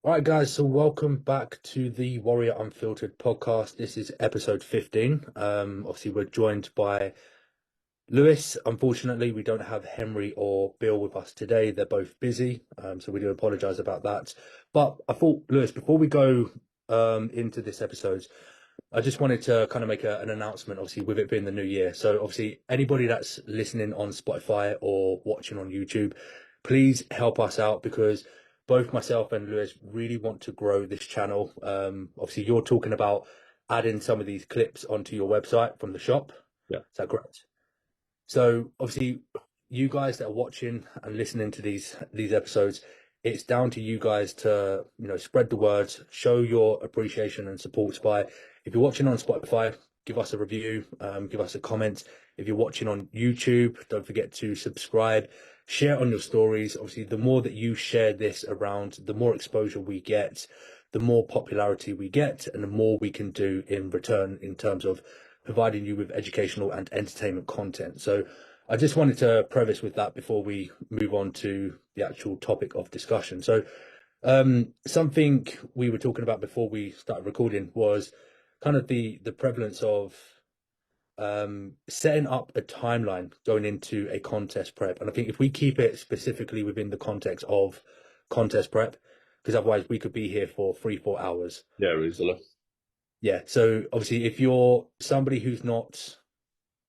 All right, guys. So welcome back to the Warrior Unfiltered podcast. This is episode 15. Obviously, we're joined by Lewis. Unfortunately, we don't have Henry or Bill with us today. They're both busy, so we do apologize about that. But I thought, Lewis, before we go into this episode, I just wanted to kind of make an announcement, obviously, with it being the new year. So, obviously, anybody that's listening on Spotify or watching on YouTube, please help us out because both myself and Lewis really want to grow this channel. Obviously, you're talking about adding some of these clips onto your website from the shop. Yeah. Is that correct? So, obviously, you guys that are watching and listening to these episodes, it's down to you guys to spread the word, show your appreciation and support by, if you're watching on Spotify, give us a review, give us a comment. If you're watching on YouTube, don't forget to subscribe, share on your stories. Obviously, the more that you share this around, the more exposure we get, the more popularity we get, and the more we can do in return in terms of providing you with educational and entertainment content. So I just wanted to preface with that before we move on to the actual topic of discussion. So something we were talking about before we started recording was kind of the prevalence of setting up a timeline going into a contest prep. And I think if we keep it specifically within the context of contest prep, because otherwise we could be here for 3-4 hours. Yeah, easily. Yeah. So obviously, if you're somebody who's not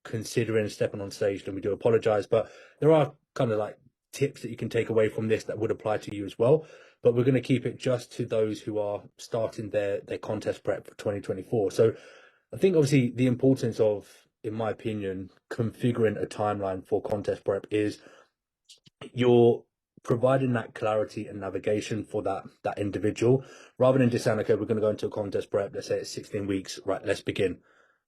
considering stepping on stage, then we do apologize. But there are kind of like tips that you can take away from this that would apply to you as well. But we're going to keep it just to those who are starting their contest prep for 2024. So I think obviously the importance of, in my opinion, configuring a timeline for contest prep is you're providing that clarity and navigation for that individual, rather than just saying, okay, we're going to go into a contest prep, let's say it's 16 weeks, right, let's begin.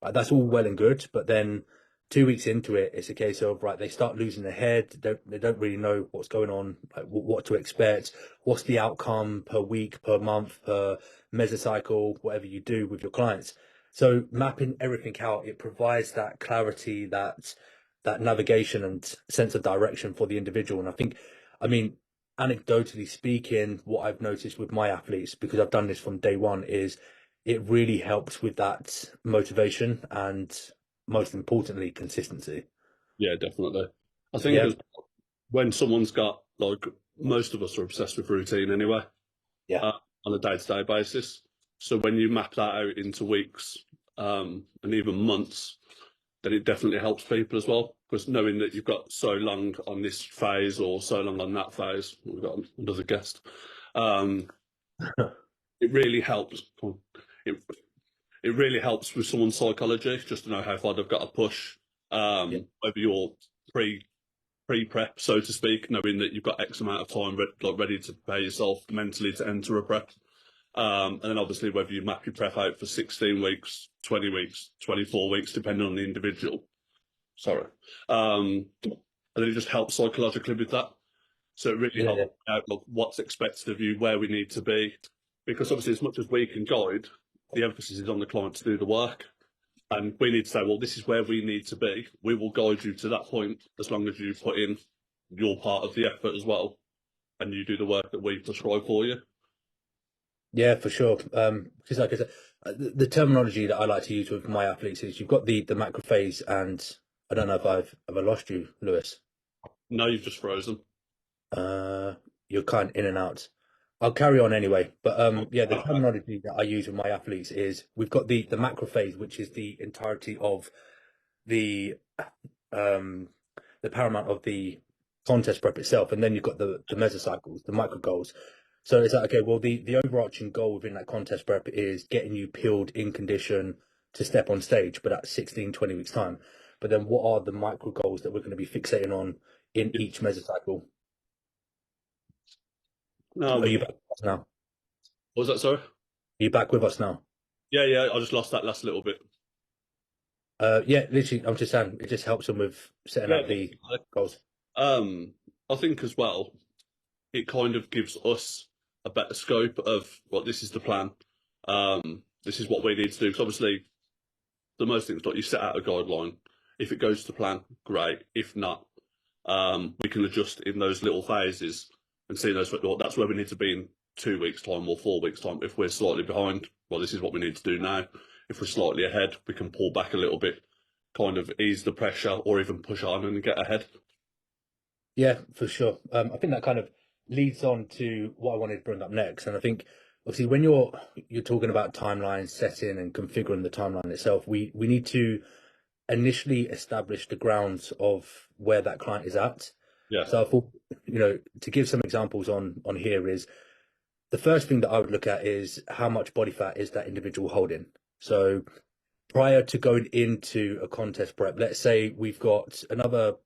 Right, that's all well and good, but then 2 weeks into it, it's a case of, right, they start losing their head, they don't really know what's going on, like what to expect, what's the outcome per week, per month, per mesocycle, whatever you do with your clients. So mapping everything out, it provides that clarity, that navigation and sense of direction for the individual. And I mean, anecdotally speaking, what I've noticed with my athletes, because I've done this from day one, is it really helps with that motivation and, most importantly, consistency. Yeah, definitely. I think Yeah, when someone's got, like, most of us are obsessed with routine anyway, yeah, uh, on a day-to-day basis. So when you map that out into weeks, and even months, then it definitely helps people as well. Because knowing that you've got so long on this phase or so long on that phase, we've got another guest. Um, it really helps. It it really helps with someone's psychology just to know how far they've got to push. yeah, Whether you're pre-prep, so to speak, knowing that you've got X amount of time ready to prepare yourself mentally to enter a prep. And then obviously whether you map your prep out for 16 weeks, 20 weeks, 24 weeks, depending on the individual. Sorry. And then it just helps psychologically with that. So it really yeah, helps out, like, what's expected of you, where we need to be. Because obviously, as much as we can guide, the emphasis is on the client to do the work. And we need to say, well, this is where we need to be. We will guide you to that point as long as you put in your part of the effort as well, and you do the work that we prescribe for you. yeah, for sure. Because like I said, the terminology that I like to use with my athletes is you've got the macrophase, and I don't know if I lost you, Lewis. No, you've just frozen. You're kind of in and out. I'll carry on anyway. But yeah, the terminology that I use with my athletes is we've got the macro phase, which is the entirety of the um the paramount of the contest prep itself, and then you've got the mesocycles, the micro goals. So it's like, okay, well, the overarching goal within that contest prep is getting you peeled in condition to step on stage, but at 16, 20 weeks time. But then what are the micro goals that we're going to be fixating on in Yeah. each mesocycle? No, Are you back with us now? Are what was that, sorry? you back with us now? Yeah, I just lost that last little bit. Yeah, literally, I'm just saying it just helps them with setting Yeah, up the definitely. goals. I think as well, it kind of gives us a better scope of what this is the plan. This is what we need to do. Because obviously, the most things like you set out a guideline. If it goes to plan, great. If not, we can adjust in those little phases and see those. Well, that's where we need to be in 2 weeks time or 4 weeks time. If we're slightly behind, well, this is what we need to do now. If we're slightly ahead, we can pull back a little bit, kind of ease the pressure, or even push on and get ahead. Yeah, for sure. I think that kind of leads on to what I wanted to bring up next. And I think obviously when you're talking about timelines, setting and configuring the timeline itself, we need to initially establish the grounds of where that client is at. Yeah, So I thought, to give some examples on here is the first thing that I would look at is how much body fat is that individual holding. So prior to going into a contest prep, let's say we've got another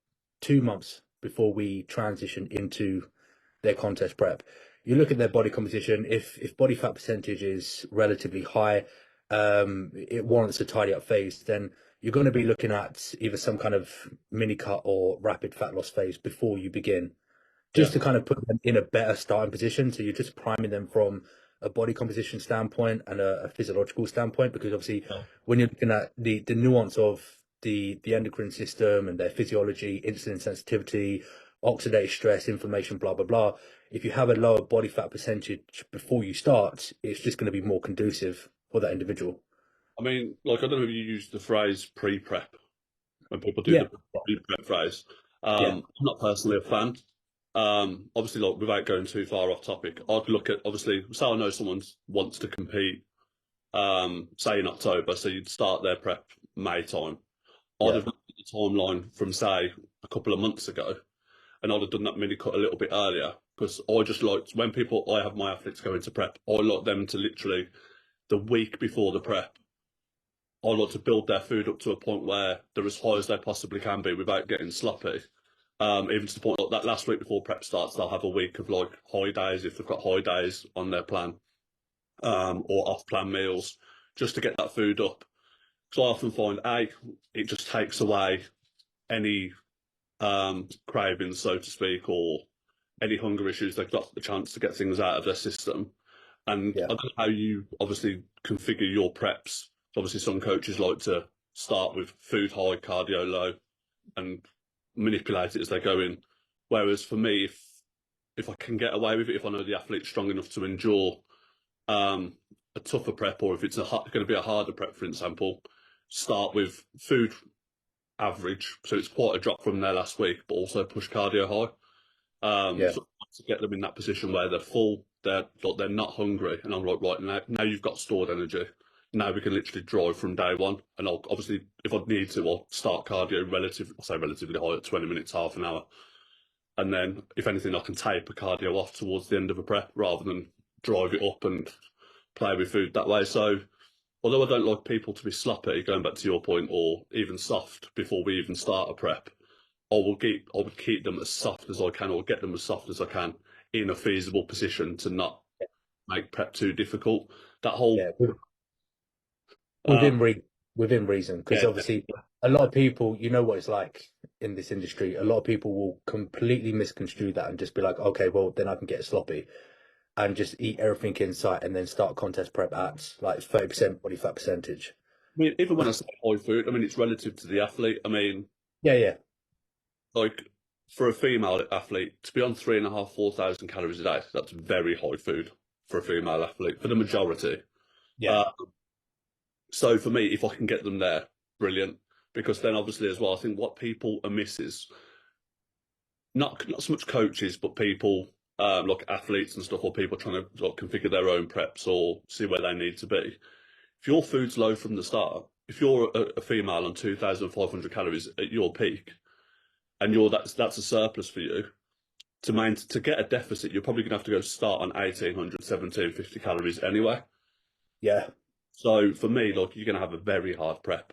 2 months before we transition into their contest prep. You look at their body composition. If body fat percentage is relatively high, it warrants a tidy up phase. Then you're going to be looking at either some kind of mini cut or rapid fat loss phase before you begin, just yeah. to kind of put them in a better starting position. So you're just priming them from a body composition standpoint and a physiological standpoint, because obviously Yeah. when you're looking at the nuance of the endocrine system and their physiology, insulin sensitivity, oxidative stress, inflammation, blah, blah, blah. If you have a lower body fat percentage before you start, it's just going to be more conducive for that individual. I mean, like, I don't know if you use the phrase pre-prep when people do Yeah, the pre-prep phrase. yeah, I'm not personally a fan. Obviously, like, without going too far off topic, I'd look at, obviously, say I know someone wants to compete, say in October, so you'd start their prep May time. I'd yeah, have looked at the timeline from, say, a couple of months ago, and I'd have done that mini cut a little bit earlier, because I just like, when I have my athletes go into prep, I like them to literally, the week before the prep, I like to build their food up to a point where they're as high as they possibly can be without getting sloppy. Even to the point like that last week before prep starts, they'll have a week of like high days if they've got high days on their plan, or off plan meals, just to get that food up. Because I often find it just takes away any cravings, so to speak, or any hunger issues. They've got the chance to get things out of their system. And yeah, I don't know how you obviously configure your preps. Obviously, some coaches like to start with food high, cardio low, and manipulate it as they go in. Whereas for me, if I can get away with it, if I know the athlete's strong enough to endure a tougher prep, or if it's going to be a harder prep, for example, start with food average, so it's quite a drop from their last week, but also push cardio high. yeah, So to get them in that position where they're full, they're not hungry, and I'm like, right, now you've got stored energy. Now we can literally drive from day one, and I'll obviously, if I need to, I'll start cardio relatively high at 20 minutes, half an hour, and then if anything, I can taper cardio off towards the end of a prep rather than drive it up and play with food that way. So although I don't like people to be sloppy, going back to your point, or even soft before we even start a prep, I would keep them as soft as I can, or get them as soft as I can in a feasible position to not make prep too difficult. That whole yeah. um, Within within reason, because yeah, obviously a lot of people, you know what it's like in this industry. A lot of people will completely misconstrue that and just be like, okay, well then I can get sloppy and just eat everything in sight and then start contest prep at like 30% body fat percentage. I mean, even when I say high food, I mean it's relative to the athlete. I mean, Yeah, yeah, like, for a female athlete to be on 3,500, 4,000 calories a day, that's very high food for a female athlete for the majority. yeah, Uh, So for me, if I can get them there, brilliant. Because then obviously as well, I think what people are misses, not so much coaches, but people like athletes and stuff, or people trying to like, configure their own preps or see where they need to be. If your food's low from the start, if you're a female on 2,500 calories at your peak, and that's a surplus for you, to get a deficit, you're probably gonna have to go start on 1,800, 1,750 calories anyway. yeah, So for me, like, you're gonna have a very hard prep.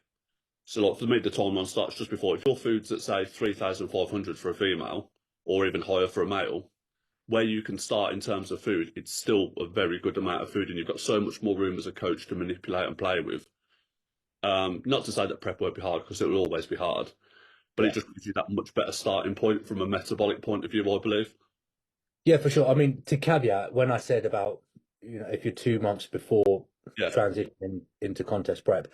So like, for me, the timeline starts just before. If your food's at, say, 3,500 for a female, or even higher for a male, where you can start in terms of food, it's still a very good amount of food, and you've got so much more room as a coach to manipulate and play with. Not to say that prep won't be hard, because it will always be hard, but it yeah, just gives you that much better starting point from a metabolic point of view, I believe. yeah, for sure. I mean, to caveat, when I said about, if you're 2 months before Yeah, transitioning into contest prep,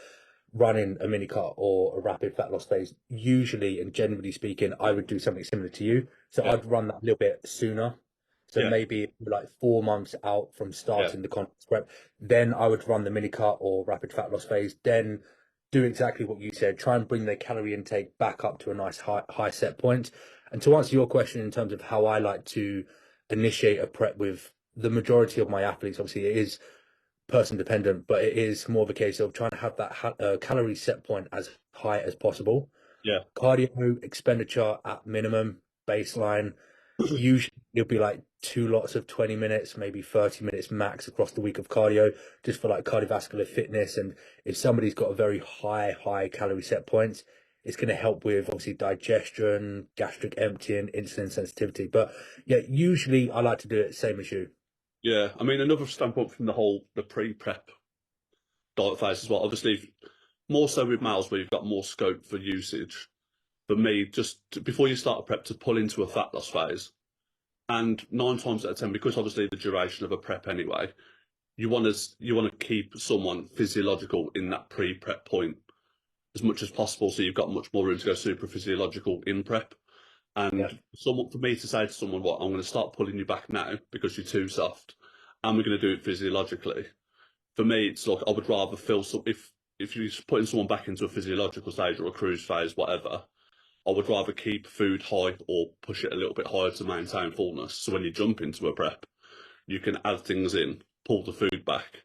running a mini cut or a rapid fat loss phase, usually and generally speaking, I would do something similar to you. So yeah, I'd run that a little bit sooner. So Yeah. maybe like 4 months out from Yeah. starting the contest prep, then I would run the mini cut or rapid fat loss phase. Then do exactly what you said. Try and bring their calorie intake back up to a nice high set point. And to answer your question in terms of how I like to initiate a prep with the majority of my athletes, obviously it is person dependent, but it is more of a case of trying to have that calorie set point as high as possible. Yeah. Cardio expenditure at minimum, baseline. Usually it'll be like 2 lots of 20 minutes, maybe 30 minutes max across the week of cardio, just for like cardiovascular fitness. And if somebody's got a very high calorie set points, it's going to help with obviously digestion, gastric emptying, insulin sensitivity. But yeah, usually I like to do it same as you. Yeah. I mean, another standpoint from the pre-prep diet phase as well. Obviously, more so with males where you've got more scope for usage. For me, before you start a prep, to pull into a fat loss phase. And 9 times out of 10, because obviously the duration of a prep anyway, you want to keep someone physiological in that pre-prep point as much as possible, so you've got much more room to go super physiological in prep. Yeah. And for me to say to someone, "What, I'm going to start pulling you back now because you're too soft, and we're going to do it physiologically." For me, it's like I would rather feel so if you're putting someone back into a physiological stage or a cruise phase, whatever. I would rather keep food high or push it a little bit higher to maintain fullness. So when you jump into a prep, you can add things in, pull the food back.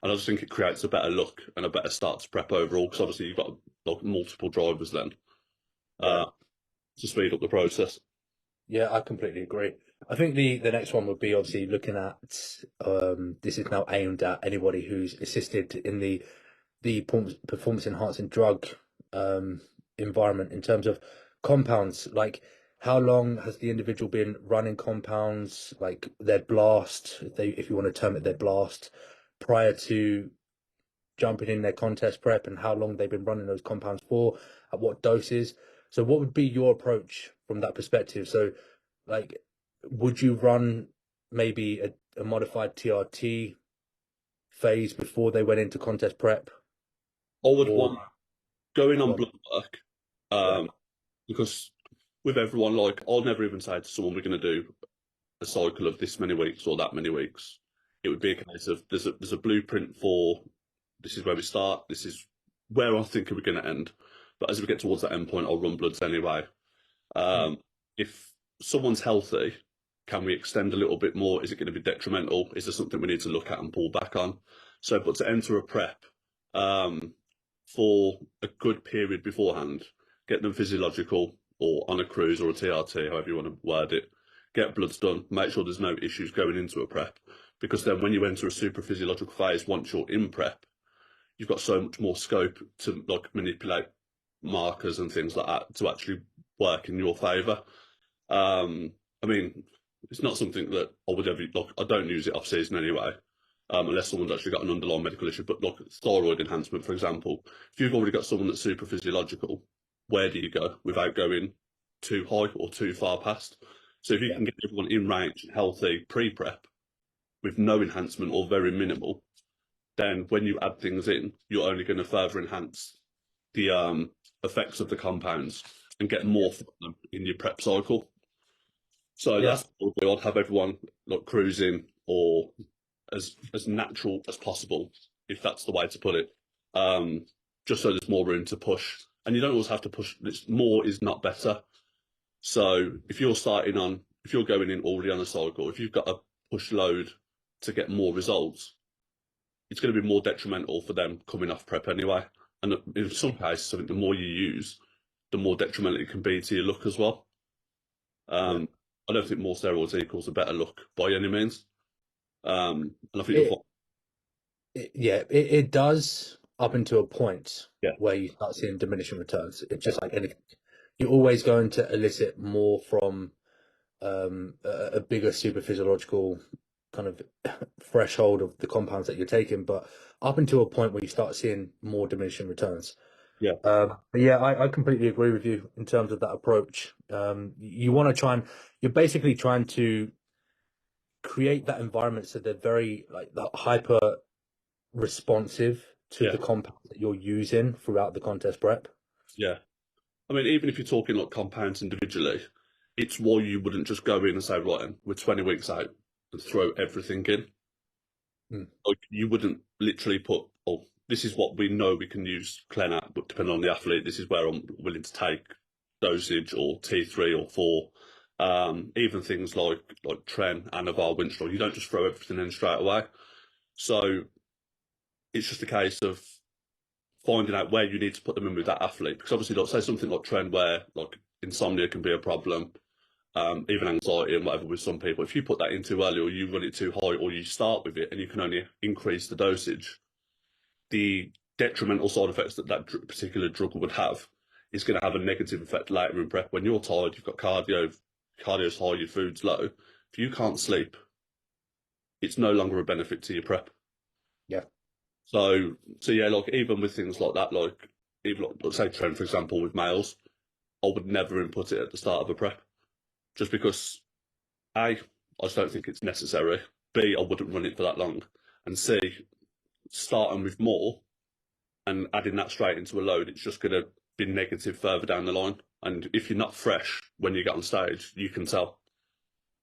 And I just think it creates a better look and a better start to prep overall, because obviously you've got like multiple drivers then Yeah. to speed up the process. Yeah, I completely agree. I think the next one would be obviously looking at this is now aimed at anybody who's assisted in the performance enhancing drug environment in terms of compounds. Like, how long has the individual been running compounds, like their blast, if you want to term it their blast, prior to jumping in their contest prep, and how long they've been running those compounds for, at what doses. So what would be your approach from that perspective? So like, would you run maybe a modified TRT phase before they went into contest prep? I would Or want going on well, blood work, yeah, because with everyone, like, I'll never even say to someone we're going to do a cycle of this many weeks or that many weeks. It would be a case of there's a blueprint for this is where we start, this is where I think we're going to end. But as we get towards that end point, I'll run bloods anyway. If someone's healthy, can we extend a little bit more? Is it going to be detrimental? Is there something we need to look at and pull back on? So, but to enter a prep for a good period beforehand, get them physiological or on a cruise or a TRT, however you want to word it, get bloods done, make sure there's no issues going into a prep. Because then when you enter a super physiological phase, once you're in prep, you've got so much more scope to like manipulate markers and things like that to actually work in your favour. I mean, it's not something that I would ever like. I don't use it off season anyway, unless someone's actually got an underlying medical issue. But like thyroid enhancement, for example, if you've already got someone that's super physiological, where do you go without going too high or too far past? So if you yeah, can get everyone in range and healthy pre-prep with no enhancement or very minimal, then when you add things in, you're only going to further enhance the effects of the compounds and get more from them in your prep cycle. So yeah, that's probably I'd have everyone like cruising or as natural as possible, if that's the way to put it. Just so there's more room to push. And you don't always have to push. More is not better. So if you're going in already on a cycle, if you've got a push load to get more results, it's going to be more detrimental for them coming off prep anyway. And in some cases, I think the more you use, the more detrimental it can be to your look as well. yeah. I don't think more steroids equals a better look by any means. And I think you'll It, find, it does up until a point yeah, where you start seeing diminishing returns. It's just like anything. You're always going to elicit more from a bigger super physiological kind of threshold of the compounds that you're taking, but up until a point where you start seeing more diminishing returns. yeah, But yeah, I completely agree with you in terms of that approach. You want to you're basically trying to create that environment so they're very like the hyper responsive to yeah, the compound that you're using throughout the contest prep. yeah. I mean, even if you're talking like compounds individually, it's why you wouldn't just go in and say, right, then, we're 20 weeks out and throw everything in. Like, you wouldn't literally put, oh, this is what we know we can use Clen at, but depending on the athlete, this is where I'm willing to take dosage or T3 or 4. Even things like Tren, Anavar, Winstrol, you don't just throw everything in straight away. So it's just a case of finding out where you need to put them in with that athlete. Because obviously, like, say something like Tren, where like insomnia can be a problem, even anxiety and whatever with some people. If you put that in too early, or you run it too high, or you start with it and you can only increase the dosage, the detrimental side effects that particular drug would have is going to have a negative effect later in prep. When you're tired, you've got cardio's high, your food's low. If you can't sleep, it's no longer a benefit to your prep. Yeah. So yeah, like even with things like that, like even like, let's say Tren, for example, with males, I would never input it at the start of a prep, just because I just don't think it's necessary. B, I wouldn't run it for that long, and C, starting with more and adding that straight into a load, it's just going to be negative further down the line. And if you're not fresh when you get on stage, you can tell.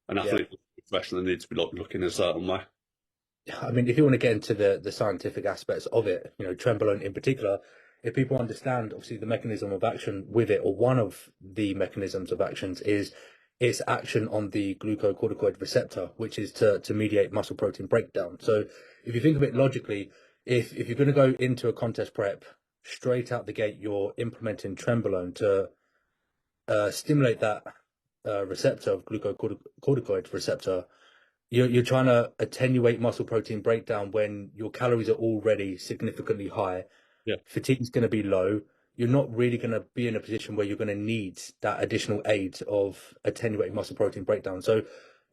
An athlete professionally needs to be like looking a certain way. I mean, if you want to get into the scientific aspects of it, Trenbolone in particular, if people understand obviously the mechanism of action with it, or one of the mechanisms of actions is its action on the glucocorticoid receptor, which is to mediate muscle protein breakdown. So if you think of it logically, if you're going to go into a contest prep, straight out the gate, you're implementing Trenbolone to stimulate that receptor of glucocorticoid receptor. You're trying to attenuate muscle protein breakdown when your calories are already significantly high. Yeah. Fatigue's going to be low. You're not really going to be in a position where you're going to need that additional aid of attenuating muscle protein breakdown. So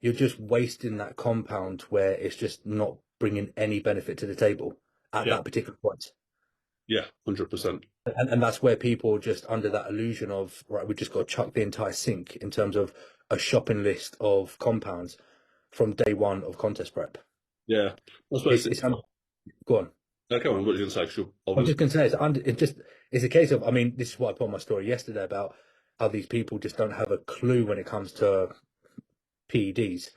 you're just wasting that compound where it's just not bringing any benefit to the table at that particular point. Yeah, 100%. And that's where people are just under that illusion of, right, we just got to chuck the entire sink in terms of a shopping list of compounds from day one of contest prep. Yeah. I suppose go on. Okay, what are you going to say? Sure. I'm just going to say it's a case of, I mean, this is what I put on my story yesterday about how these people just don't have a clue when it comes to PEDs.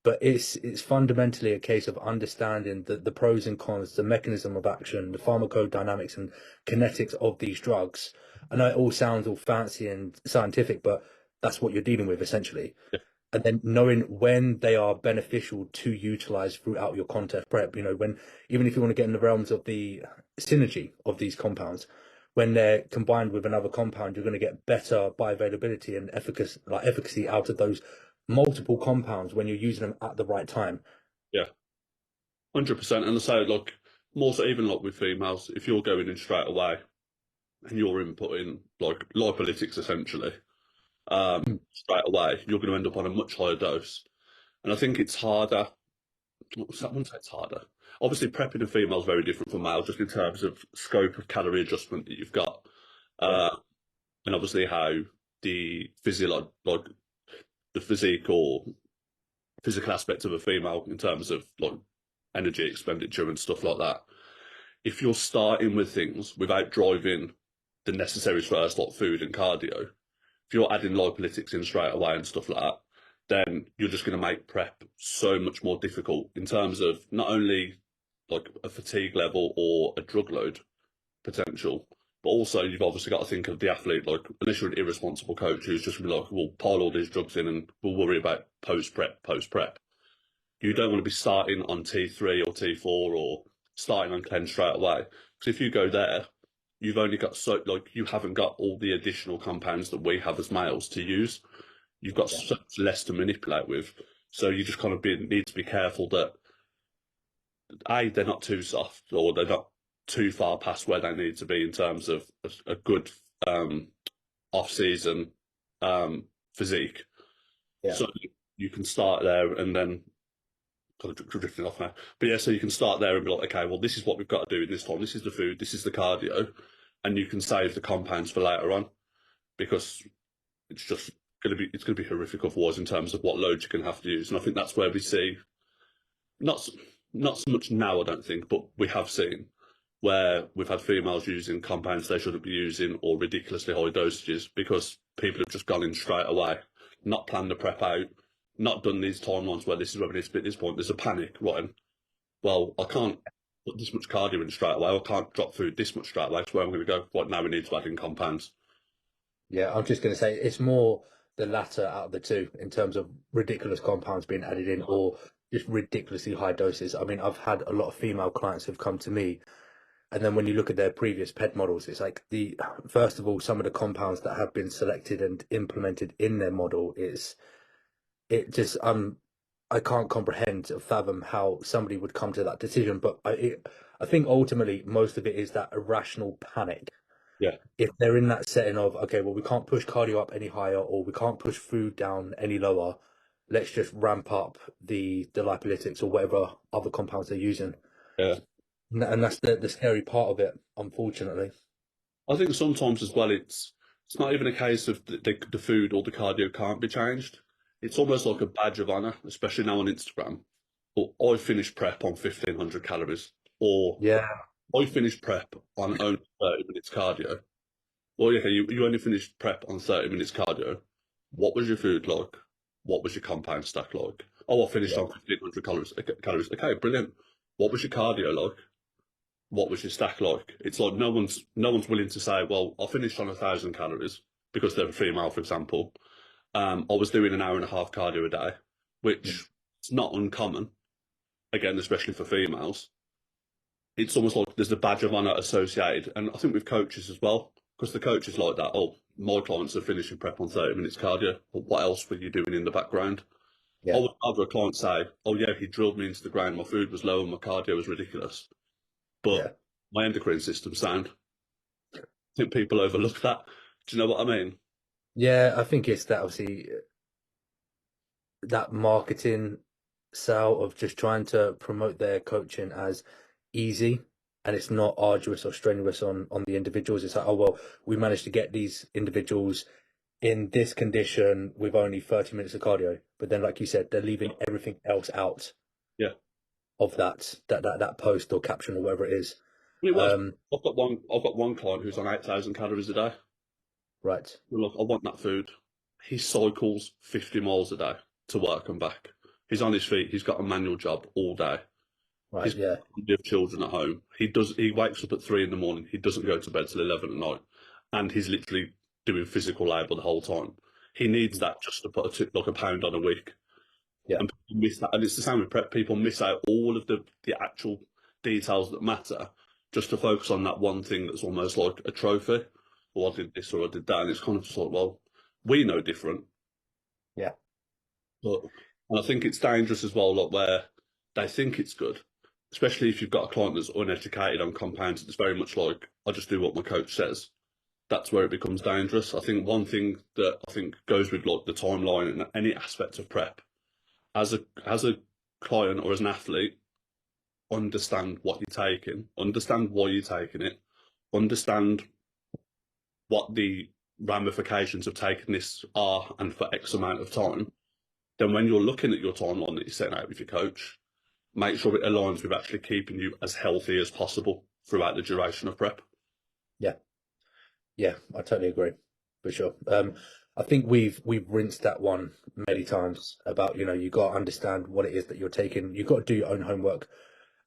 But it's fundamentally a case of understanding the pros and cons, the mechanism of action, the pharmacodynamics and kinetics of these drugs. I know it all sounds all fancy and scientific, but that's what you're dealing with essentially. Yeah. And then knowing when they are beneficial to utilize throughout your contest prep, when, even if you want to get in the realms of the synergy of these compounds, when they're combined with another compound, you're going to get better bioavailability and efficacy out of those multiple compounds when you're using them at the right time. Yeah, 100%. And so, like, more so, even like with females, if you're going in straight away and you're inputting like lipolytics essentially straight away, you're going to end up on a much higher dose. And I think it's harder. I wouldn't say it's harder. Obviously, prepping a female is very different from male, just in terms of scope of calorie adjustment that you've got, and obviously how the the physique or physical aspect of a female in terms of like energy expenditure and stuff like that. If you're starting with things without driving the necessaries first, like food and cardio, if you're adding lipolytics in straight away and stuff like that, then you're just going to make prep so much more difficult in terms of not only like a fatigue level or a drug load potential, but also you've obviously got to think of the athlete. Like, unless you're an irresponsible coach who's just going to be like, we'll pile all these drugs in and we'll worry about post prep. You don't want to be starting on T3 or T4 or starting on Clen straight away. Because if you go there, you've only got you haven't got all the additional compounds that we have as males to use. You've got so much less to manipulate with. So you just kind of need to be careful that they're not too soft, or they're not too far past where they need to be in terms of a good off-season physique. Yeah. So you can start there and then kind of drifting off now. But yeah, so you can start there and be like, okay, well, this is what we've got to do in this time. This is the food, this is the cardio, and you can save the compounds for later on, because it's just going to be horrific otherwise in terms of what loads you're going to have to use. And I think that's where we see not so much now, I don't think, but we have seen where we've had females using compounds they shouldn't be using, or ridiculously high dosages, because people have just gone in straight away. not planned the prep out, not done these timelines where this is where we need to be at this point. There's a panic, right? Well, I can't put this much cardio in straight away. I can't drop food this much straight away. So where I'm going to go? What now? We need to add in compounds. Yeah, I'm just going to say it's more the latter out of the two in terms of ridiculous compounds being added in or just ridiculously high doses. I mean, I've had a lot of female clients who've come to me, and then when you look at their previous PED models, it's like first of all, some of the compounds that have been selected and implemented in their model I can't comprehend or fathom how somebody would come to that decision. But I think ultimately most of it is that irrational panic. Yeah. If they're in that setting of, okay, well, we can't push cardio up any higher or we can't push food down any lower, let's just ramp up the lipolytics or whatever other compounds they're using. Yeah. And that's the scary part of it, unfortunately. I think sometimes as well, it's not even a case of the food or the cardio can't be changed. It's almost like a badge of honor, especially now on Instagram. Or I finished prep on 1,500 calories, or Yeah. I finished prep on only 30 minutes cardio. Well, yeah, you only finished prep on 30 minutes cardio. What was your food like? What was your compound stack like? Oh, I finished on 1,500 calories. Okay, brilliant. What was your cardio like? What was your stack like? It's like no one's willing to say, well, I finished on 1,000 calories because they're a female, for example. I was doing an hour and a half cardio a day, which is not uncommon. Again, especially for females. It's almost like there's a badge of honor associated, and I think with coaches as well, because the coach is like that. Oh, my clients are finishing prep on 30 minutes cardio. But what else were you doing in the background? Yeah. I would rather a client say, oh yeah, he drilled me into the ground, my food was low and my cardio was ridiculous, but my endocrine system's sound. I think people overlook that. Do you know what I mean? Yeah, I think it's that obviously that marketing sell of just trying to promote their coaching as easy, and it's not arduous or strenuous on the individuals. It's like, oh well, we managed to get these individuals in this condition with only 30 minutes of cardio, but then like you said, they're leaving everything else out Yeah. of that post or caption or whatever it is. It was. I've got one client who's on 8,000 calories a day. Right. Look, I want that food. He cycles 50 miles a day to work and back. He's on his feet. He's got a manual job all day. Right. He's Yeah. got children at home. He wakes up at 3 a.m. He doesn't go to bed till 11 at night, and he's literally doing physical labour the whole time. He needs that just to put like a pound on a week. Yeah. And people miss that, and it's the same with prep. People miss out all of the actual details that matter just to focus on that one thing that's almost like a trophy. Or I did this or I did that, and it's kind of just like, well, we know different. Yeah. And I think it's dangerous as well, like where they think it's good, especially if you've got a client that's uneducated on compounds. It's very much like, I just do what my coach says. That's where it becomes dangerous. I think one thing that I think goes with like the timeline and any aspect of prep, as a client or as an athlete, understand what you're taking, understand why you're taking it, understand what the ramifications of taking this are and for X amount of time. Then when you're looking at your timeline that you're setting out with your coach, make sure it aligns with actually keeping you as healthy as possible throughout the duration of prep. Yeah, I totally agree, for sure. I think we've rinsed that one many times about, you got to understand what it is that you're taking. You've got to do your own homework.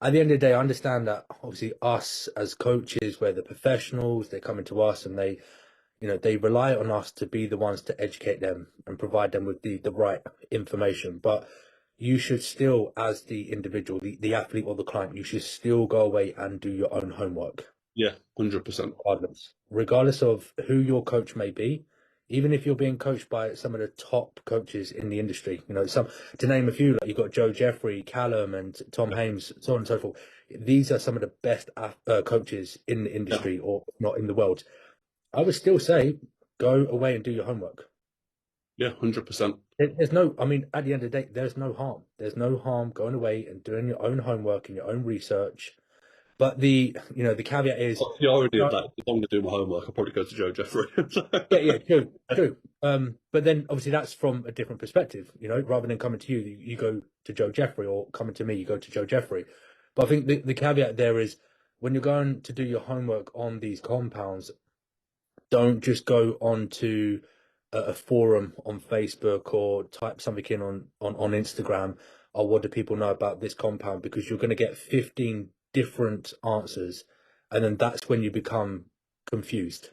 At the end of the day, I understand that obviously us as coaches, we're the professionals, they're coming to us and they rely on us to be the ones to educate them and provide them with the right information. But you should still, as the individual, the athlete or the client, you should still go away and do your own homework. Yeah, 100%. Regardless of who your coach may be, even if you're being coached by some of the top coaches in the industry, to name a few, like you've got Joe Jeffrey, Callum, and Tom Hames, so on and so forth. These are some of the best coaches in the industry, or not in the world. I would still say go away and do your homework. Yeah, 100%. There's no, I mean, at the end of the day, there's no harm. There's no harm going away and doing your own homework and your own research. But the caveat is, the irony of that, if I'm going to do my homework, I'll probably go to Joe Jeffrey. yeah, true. But then obviously that's from a different perspective, rather than coming to you, you go to Joe Jeffrey, or coming to me, you go to Joe Jeffrey. But I think the caveat there is, when you're going to do your homework on these compounds, don't just go on to a forum on Facebook or type something in on Instagram, or what do people know about this compound? Because you're going to get 15 different answers, and then that's when you become confused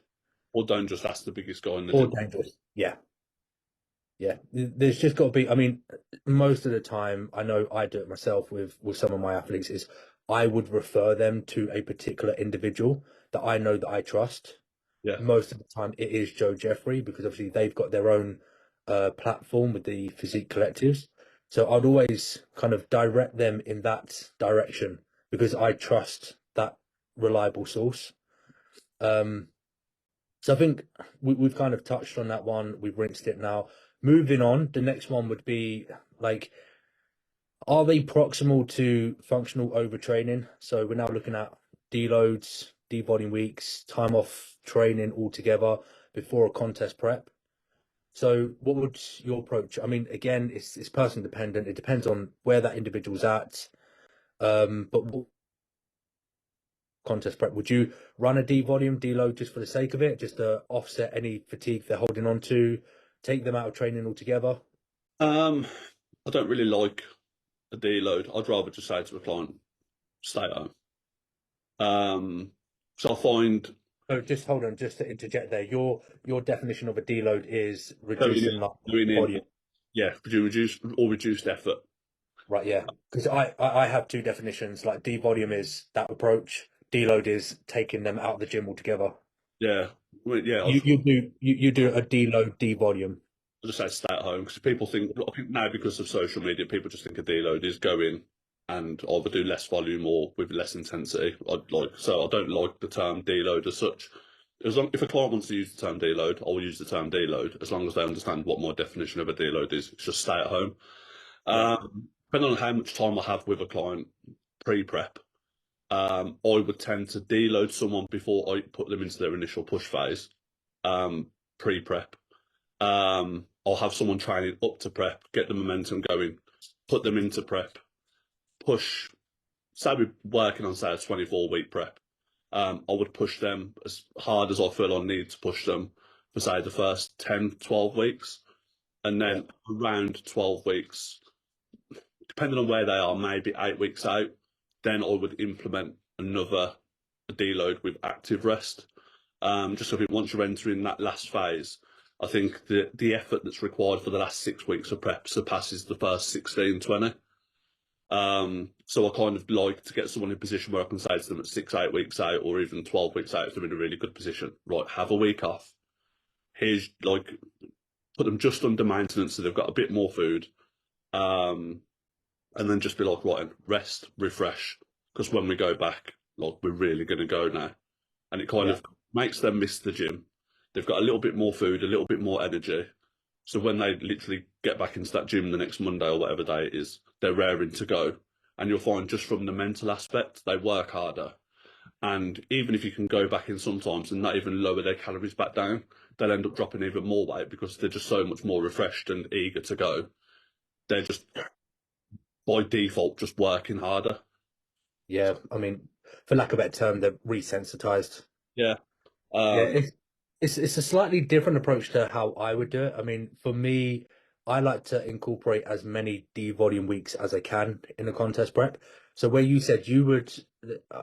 Or don't just ask the biggest guy in the or gym. dangerous. Yeah. Yeah, there's just got to be. I mean, most of the time, I know I do it myself with some of my athletes. Is I would refer them to a particular individual that I know that I trust. Yeah. Most of the time, it is Joe Jeffrey because obviously they've got their own platform with the physique collectives. So I'd always kind of direct them in that direction because I trust that reliable source. Um, so I think we've kind of touched on that one. We've rinsed it now. Moving on, the next one would be like, are they proximal to functional overtraining? So we're now looking at deloads, debodying weeks, time off training altogether before a contest prep. So what would your approach? I mean, again, it's person dependent. It depends on where that individual's at. But contest prep, would you run a D-volume, deload just for the sake of it, just to offset any fatigue they're holding on to, take them out of training altogether? I don't really like a deload. I'd rather just say to a client, stay at home. So I find So just hold on, just to interject there. Your definition of a deload is going in, reducing like doing in, volume, yeah, reduced effort. right? Yeah, because I have two definitions. Like D-volume is that approach. Deload is taking them out of the gym altogether. Yeah, well, yeah. You do a deload, D-volume. I just say stay at home because people think a lot of people now because of social media, people just think a deload is go in and either do less volume or with less intensity. I don't like the term deload as such. If a client wants to use the term deload, I will use the term deload as long as they understand what my definition of a deload is. It's just stay at home. Yeah, Depending on how much time I have with a client pre-prep, I would tend to deload someone before I put them into their initial push phase, pre-prep. I'll have someone training up to prep, get the momentum going, put them into prep, push. Say we're working on, say, a 24-week prep. I would push them as hard as I feel I need to push them for, say, the first 10, 12 weeks. And yeah, then around 12 weeks, depending on where they are, maybe 8 weeks out, then I would implement another deload with active rest. Just so that once you're entering that last phase, I think the effort that's required for the last 6 weeks of prep surpasses the first 16, 20. So I kind of like to get someone in a position where I can say to them at 6, 8 weeks out, or even 12 weeks out, if they're in a really good position, right, have a week off. Here's like, put them just under maintenance so they've got a bit more food. And then just be like, right, rest, refresh. Because when we go back, like, we're really going to go now. And it kind yeah, of makes them miss the gym. They've got a little bit more food, a little bit more energy. So when they literally get back into that gym the next Monday or whatever day it is, they're raring to go. And you'll find just from the mental aspect, they work harder. And even if you can go back in sometimes and not even lower their calories back down, they'll end up dropping even more weight because they're just so much more refreshed and eager to go. They're just by default just working harder. yeah. I mean, for lack of a better term, they're resensitized. Yeah. Yeah, Um, it's a slightly different approach to how I would do it. I mean, for me, I like to incorporate as many D volume weeks as I can in a contest prep. So where you said you would,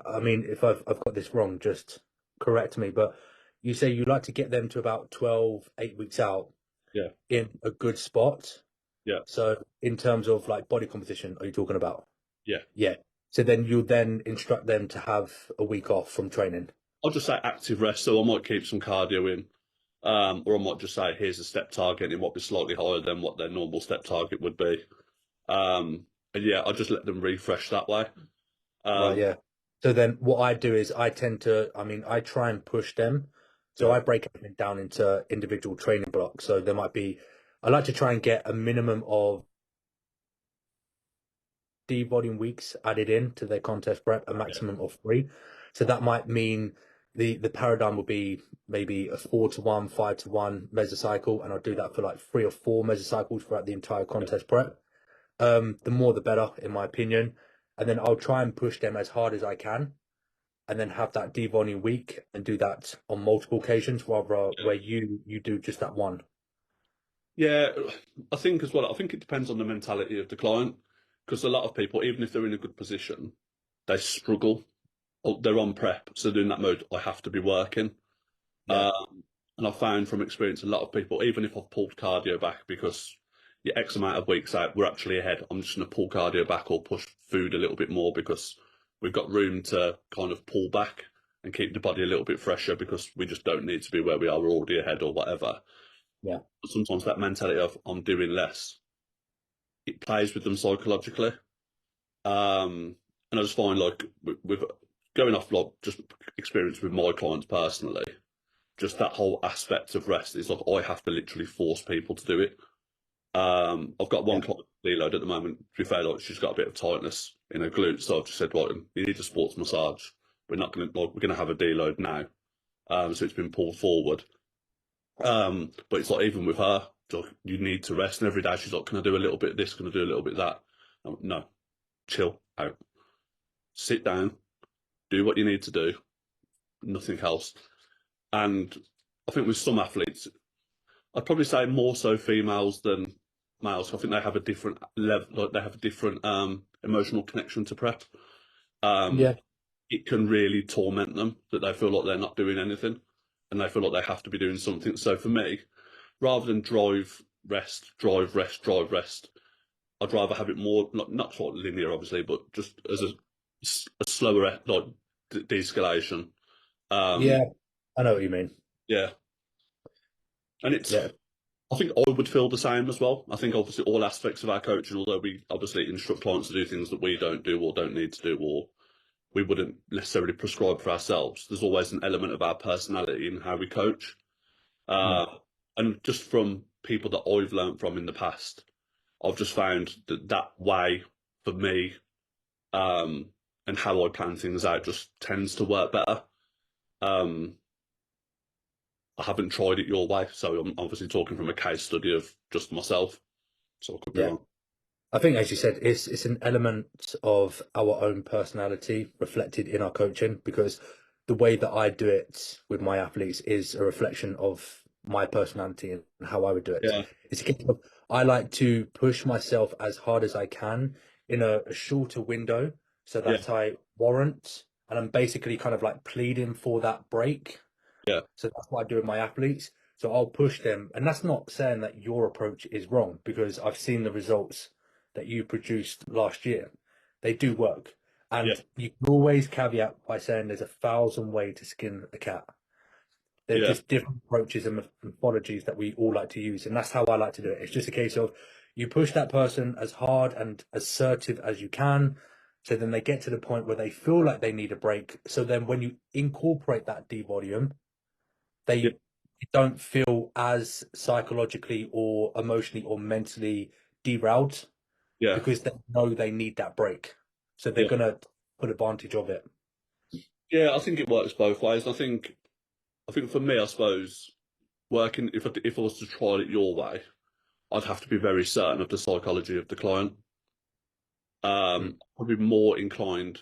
I mean, if I've got this wrong, just correct me. But you say you like to get them to about 12, 8 weeks out yeah. in a good spot. Yeah. So in terms of like body composition, are you talking about? Yeah. Yeah. So then you'll then instruct them to have a week off from training. I'll just say active rest, so I might keep some cardio in, or I might just say here's a step target, and it might be slightly higher than what their normal step target would be. And yeah, I'll just let them refresh that way. Right, Um, yeah. So then what I do is I tend to, I mean, I try and push them. So yeah, I break everything down into individual training blocks. So there might be, I like to try and get a minimum of D volume weeks added in to their contest prep, a yeah, maximum of 3. So that might mean the paradigm will be maybe a 4-to-1, 5-to-1 mesocycle, and I'll do that for like 3 or 4 mesocycles throughout the entire contest prep. The more the better, in my opinion. And then I'll try and push them as hard as I can, and then have that devolume week and do that on multiple occasions rather yeah. where you do just that one. Yeah, I think as well. I think it depends on the mentality of the client, because a lot of people, even if they're in a good position, they struggle. Oh, they're on prep, so they're in that mode. I have to be working. Yeah, And I've found from experience, a lot of people, even if I've pulled cardio back because you're X amount of weeks out, we're actually ahead. I'm just going to pull cardio back or push food a little bit more because we've got room to kind of pull back and keep the body a little bit fresher because we just don't need to be where we are. We're already ahead or whatever. yeah, But sometimes that mentality of I'm doing less, it plays with them psychologically. And I just find like with going off like just experience with my clients personally, just that whole aspect of rest is like I have to literally force people to do it. I've got one yeah, client deload at the moment. To be fair, like she's got a bit of tightness in her glutes, so I've just said, right, you need a sports massage. We're not going to like we're going to have a deload now. So it's been pulled forward. But it's like even with her, like, you need to rest. And every day she's like, can I do a little bit of this? Can I do a little bit of that? No, chill out, sit down, do what you need to do, nothing else. And I think with some athletes, I'd probably say more so females than males. I think they have a different level, like they have a different emotional connection to prep. Um, yeah. it can really torment them that they feel like they're not doing anything and they feel like they have to be doing something. So for me, rather than drive, rest, drive, rest, I'd rather have it more not sort of linear, obviously, but just as a slower like de-escalation. Um, Yeah, I know what you mean. yeah, and it's Yeah, I think I would feel the same as well. I think obviously all aspects of our coaching, although we obviously instruct clients to do things that we don't do or don't need to do, or we wouldn't necessarily prescribe for ourselves, there's always an element of our personality in how we coach. yeah, Uh, and just from people that I've learned from in the past, I've just found that that way for me, um, and how I plan things out just tends to work better. Um, I haven't tried it your way, so I'm obviously talking from a case study of just myself, so I could be yeah. wrong. I think, as you said, it's an element of our own personality reflected in our coaching because the way that I do it with my athletes is a reflection of my personality and how I would do it. Yeah, It's a case of I like to push myself as hard as I can in a shorter window so yeah, that I warrant, and I'm basically kind of like pleading for that break. yeah, So that's what I do with my athletes. So I'll push them. And that's not saying that your approach is wrong because I've seen the results that you produced last year. They do work. yeah, And you can always caveat by saying there's 1,000 ways to skin a cat. There's yeah, just different approaches and methodologies that we all like to use. And that's how I like to do it. It's just a case of you push that person as hard and assertive as you can. So then they get to the point where they feel like they need a break. So then when you incorporate that devolume, yeah, they don't feel as psychologically or emotionally or mentally derailed yeah, because they know they need that break. So they're yeah. gonna put advantage of it. Yeah, I think it works both ways. I think for me, I suppose working if I was to try it your way, I'd have to be very certain of the psychology of the client. Mm. I'd be more inclined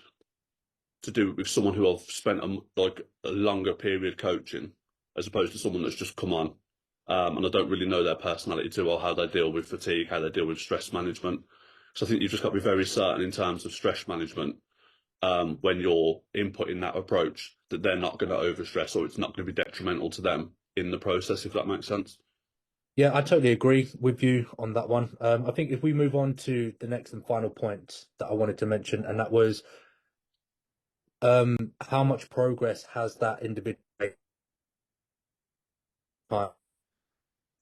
to do it with someone who I've spent like a longer period coaching, as opposed to someone that's just come on, and I don't really know their personality too well, how they deal with fatigue, how they deal with stress management. So I think you've just got to be very certain in terms of stress management, when you're inputting that approach, that they're not going to overstress or it's not going to be detrimental to them in the process, if that makes sense. Yeah, I totally agree with you on that one. I think if we move on to the next and final point that I wanted to mention, and that was how much progress has that individual made?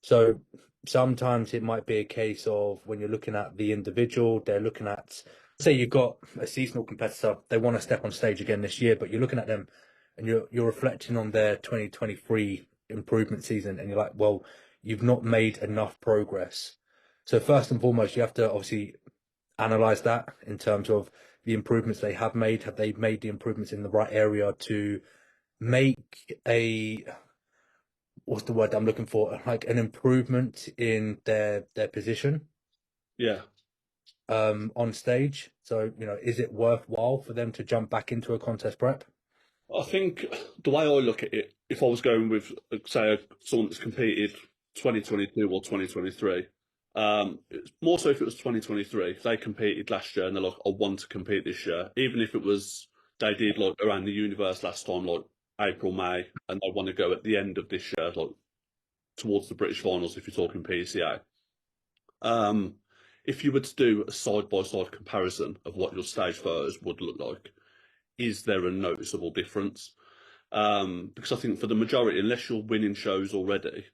So sometimes it might be a case of when you're looking at the individual, they're looking at, say you've got a seasonal competitor, they want to step on stage again this year, but you're looking at them and you're reflecting on their 2023 improvement season, and you're like, well, you've not made enough progress. So first and foremost, you have to obviously analyze that in terms of the improvements they have made. Have they made the improvements in the right area to make a what's the word I'm looking for? Like an improvement in their position Yeah, on stage. So, is it worthwhile for them to jump back into a contest prep? I think the way I look at it, if I was going with, say, someone that's competed 2022 or 2023. It's more so if it was 2023. They competed last year and they're like, I want to compete this year. Even if it was, they did like around the universe last time, like April, May, and they want to go at the end of this year, like towards the British finals if you're talking PCA. If you were to do a side-by-side comparison of what your stage photos would look like, is there a noticeable difference? Because I think for the majority, unless you're winning shows already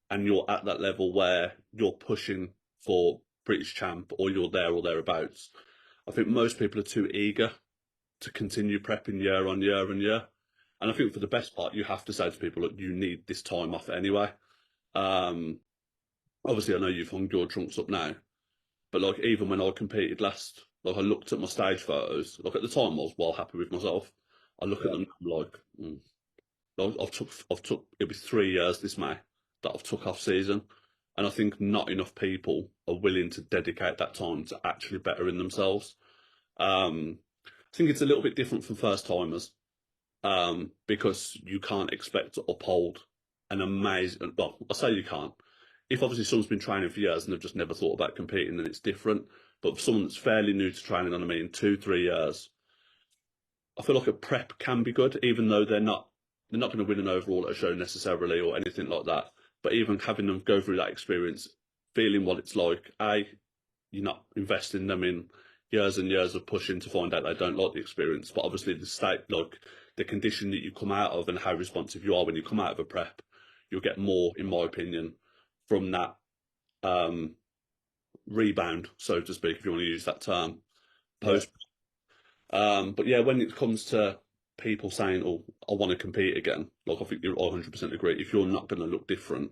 and you're at that level where you're pushing for British champ or you're there or thereabouts, I think most people are too eager to continue prepping year on year and year. And I think for the best part, you have to say to people, look, you need this time off anyway. Obviously, I know you've hung your trunks up now, but like even when I competed last, like I looked at my stage photos. Like at the time, I was well happy with myself. I look at them like, I've took it'll be 3 years this May that I've took off season, and I think not enough people are willing to dedicate that time to actually bettering themselves. I think it's a little bit different from first timers, because you can't expect to uphold an amazing. Well, I say you can't. If obviously someone's been training for years and they've just never thought about competing, then it's different. But for someone that's fairly new to training, I mean, 2-3 years, I feel like a prep can be good, even though they're not going to win an overall at a show necessarily or anything like that. But even having them go through that experience, feeling what it's like, you're not investing them in years and years of pushing to find out they don't like the experience. But obviously the state, like the condition that you come out of and how responsive you are when you come out of a prep, you'll get more, in my opinion, from that rebound, so to speak, if you want to use that term, post. But yeah, when it comes to people saying, "Oh, I want to compete again," like I think you're 100% agree. If you're not going to look different,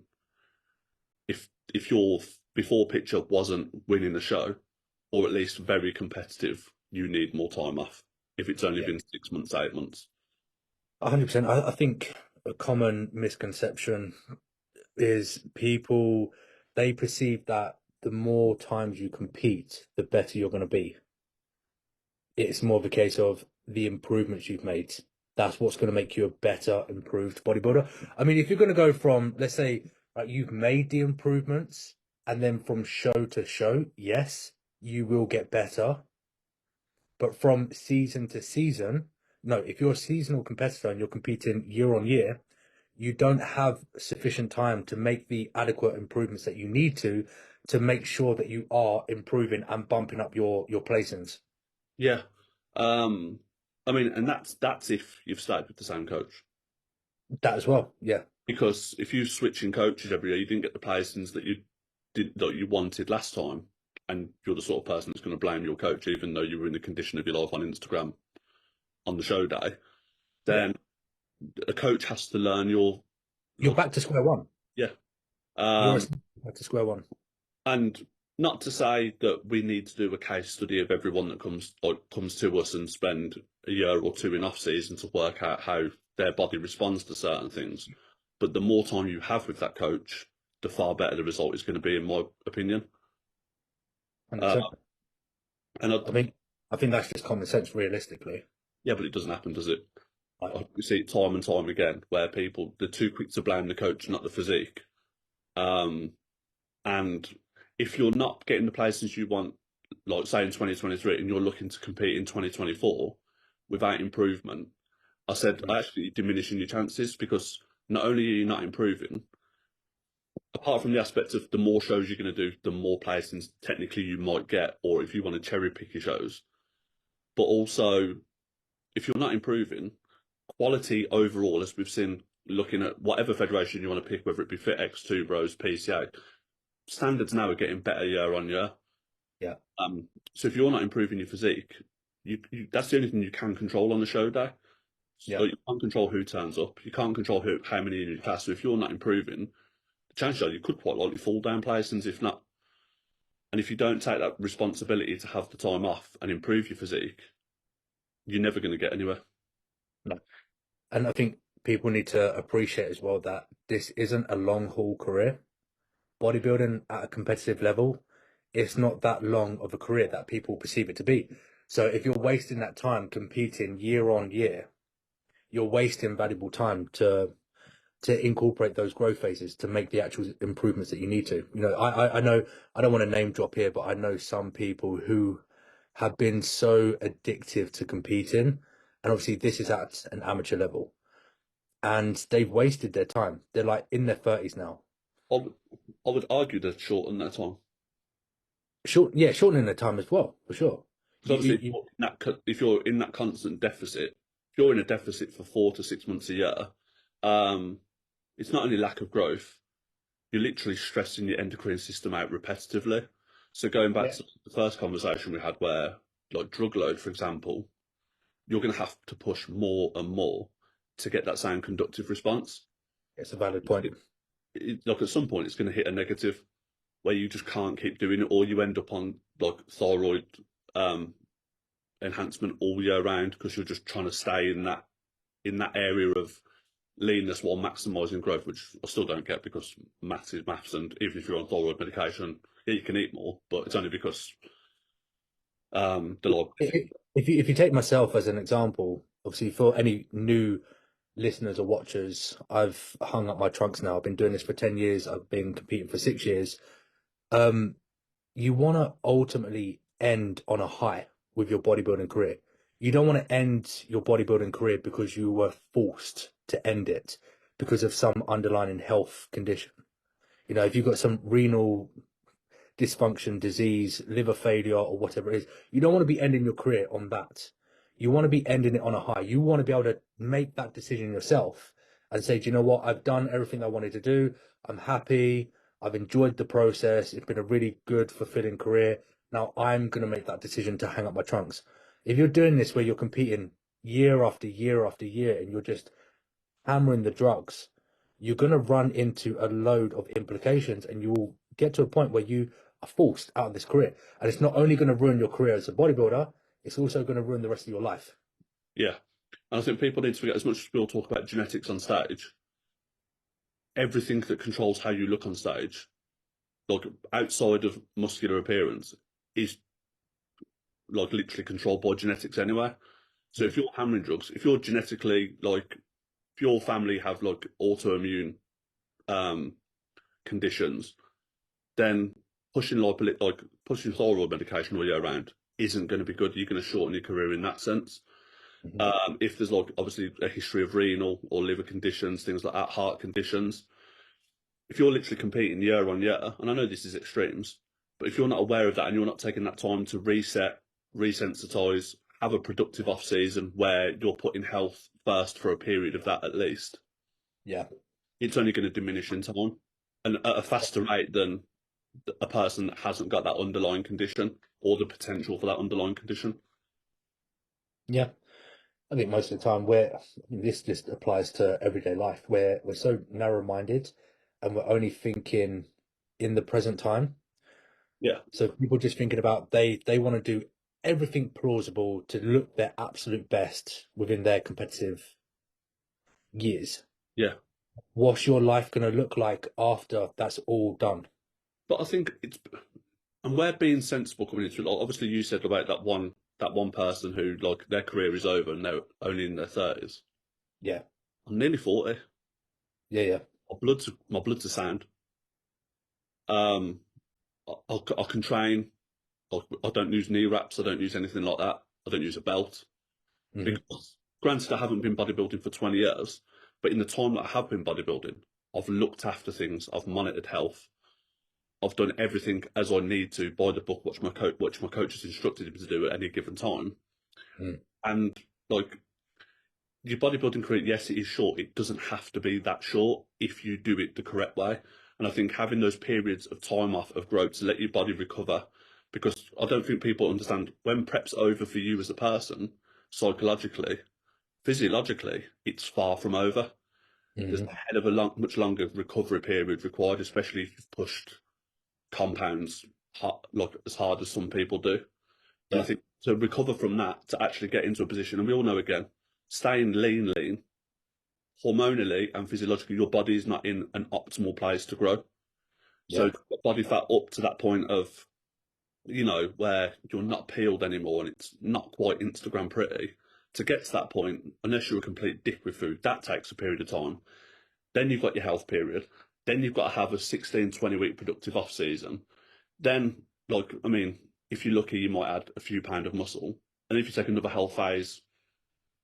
if your before picture wasn't winning the show, or at least very competitive, you need more time off. If it's only been 6 months, 8 months. 100%. I think a common misconception is people, they perceive that the more times you compete, the better you're going to be. It's more of a case of the improvements you've made. That's what's going to make you a better, improved bodybuilder. I mean, if you're going to go from, let's say, right, you've made the improvements, and then from show to show, yes, you will get better. But from season to season, no, if you're a seasonal competitor and you're competing year on year, you don't have sufficient time to make the adequate improvements that you need to make sure that you are improving and bumping up your placings. Yeah. I mean, and that's if you've started with the same coach. That as well, yeah. Because if you're switching coaches every year, you didn't get the placings that you wanted last time, and you're the sort of person that's going to blame your coach, even though you were in the condition of your life on Instagram on the show day. Then a coach has to learn you're back to square one. Yeah. You're back to square one. And not to say that we need to do a case study of everyone that comes to us and spend a year or two in off season to work out how their body responds to certain things. But the more time you have with that coach, the far better the result is going to be, in my opinion. And I think that's just common sense, realistically. Yeah, but it doesn't happen, does it? We see it time and time again where people, they're too quick to blame the coach, not the physique. And if you're not getting the places you want, like say in 2023, and you're looking to compete in 2024 without improvement, I said actually diminishing your chances, because not only are you not improving, apart from the aspect of the more shows you're going to do, the more placings technically you might get, or if you want to cherry pick your shows, but also if you're not improving, quality overall, as we've seen looking at whatever federation you want to pick, whether it be Fit X2 Bros, PCA, standards now are getting better year on year. Yeah. So if you're not improving your physique, you that's the only thing you can control on the show day. So you can't control who turns up. You can't control how many in your class. So if you're not improving, the chances are you could quite likely fall down placings, if not. And if you don't take that responsibility to have the time off and improve your physique, you're never going to get anywhere. No. And I think people need to appreciate as well that this isn't a long haul career. Bodybuilding at a competitive level, it's not that long of a career that people perceive it to be. So if you're wasting that time competing year on year, you're wasting valuable time to to incorporate those growth phases to make the actual improvements that you need to. You know, I know I don't want to name drop here, but I know some people who have been so addictive to competing, and obviously this is at an amateur level, and they've wasted their time. They're like in their 30s now. I would argue they've shortened that time. Shortening their time as well, for sure. Because obviously, if you're in that constant deficit, if you're in a deficit for 4 to 6 months a year, it's not only lack of growth, you're literally stressing your endocrine system out repetitively. So going back to the first conversation we had where, like drug load, for example, you're going to have to push more and more to get that same conductive response. It's a valid point. Like at some point, it's going to hit a negative where you just can't keep doing it, or you end up on like thyroid enhancement all year round because you're just trying to stay in that area of leanness while maximising growth, which I still don't get because maths is maths, and even if you're on thyroid medication, yeah, you can eat more, but it's only because if you take myself as an example, obviously for any new listeners or watchers, I've hung up my trunks now. I've been doing this for 10 years. I've been competing for 6 years. You want to ultimately end on a high with your bodybuilding career. You don't want to end your bodybuilding career because you were forced to end it because of some underlying health condition. You know, if you've got some renal dysfunction, disease, liver failure, or whatever it is, you don't want to be ending your career on that. You want to be ending it on a high. You want to be able to make that decision yourself and say, do you know what? I've done everything I wanted to do. I'm happy. I've enjoyed the process. It's been a really good, fulfilling career. Now I'm going to make that decision to hang up my trunks. If you're doing this where you're competing year after year after year and you're just hammering the drugs, you're going to run into a load of implications and you will get to a point where you are forced out of this career. And it's not only going to ruin your career as a bodybuilder, it's also going to ruin the rest of your life. Yeah. And I think people need to forget, as much as we'll talk about genetics on stage, everything that controls how you look on stage, like outside of muscular appearance, is like literally controlled by genetics anyway. So if you're hammering drugs, if you're genetically like, if your family have like autoimmune conditions, then pushing pushing thyroid medication all year round isn't going to be good. You're going to shorten your career in that sense. If there's like obviously a history of renal or liver conditions, things like that, heart conditions, if you're literally competing year on year, and I know this is extremes, but if you're not aware of that and you're not taking that time to reset, resensitize, have a productive off season where you're putting health first for a period of that at least, yeah, it's only going to diminish in time and at a faster rate than a person that hasn't got that underlying condition or the potential for that underlying condition. Yeah. I think most of the time this just applies to everyday life where we're so narrow-minded and we're only thinking in the present time. Yeah. So people just thinking about they want to do everything plausible to look their absolute best within their competitive years. Yeah. What's your life going to look like after that's all done? But I think and we're being sensible coming into it. Like, obviously, you said about that one person who like their career is over and they're only in their 30s. Yeah. I'm nearly 40. Yeah. My blood's a sound. I can train. I don't use knee wraps. I don't use anything like that. I don't use a belt. Because, granted, I haven't been bodybuilding for 20 years, but in the time that I have been bodybuilding, I've looked after things. I've monitored health. I've done everything as I need to by the book, which my coach has instructed me to do at any given time. And like your bodybuilding career, yes, it is short. It doesn't have to be that short if you do it the correct way. And I think having those periods of time off of growth to let your body recover, because I don't think people understand when prep's over for you as a person, psychologically, physiologically, it's far from over. There's a hell of a much longer recovery period required, especially if you've pushed compounds like as hard as some people do. And I think to recover from that, to actually get into a position, and we all know again, staying lean, hormonally and physiologically, your body is not in an optimal place to grow. So body fat up to that point of, where you're not peeled anymore and it's not quite Instagram pretty, to get to that point, unless you're a complete dick with food, that takes a period of time. Then you've got your health period. Then you've got to have a 16, 20-week productive off season. Then, like, I mean, if you're lucky, you might add a few pound of muscle. And if you take another health phase,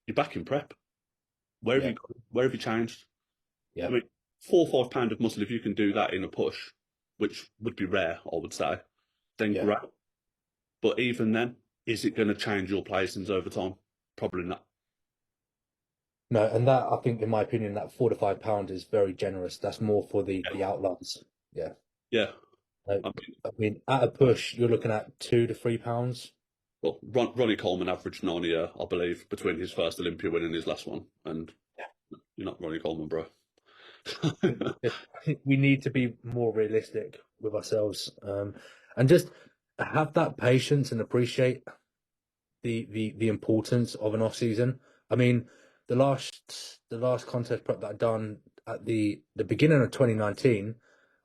you're back in prep. Yeah. Where have you changed? Yeah. I mean, 4 or 5 pound of muscle, if you can do that in a push, which would be rare, I would say, then Yeah. great. But even then, is it going to change your placings over time? Probably not. No, and that, I think, in my opinion, that £4 to £5 is very generous. That's more for the outliers. Yeah. Yeah. Like, I mean, I mean, at a push, you're looking at £2 to £3. well, Ronnie Coleman averaged 9 a year, I believe, between his first Olympia win and his last one. And you're not Ronnie Coleman, bro. I think we need to be more realistic with ourselves, and just have that patience and appreciate the importance of an off season. I mean, the last contest prep that I done at the beginning of 2019,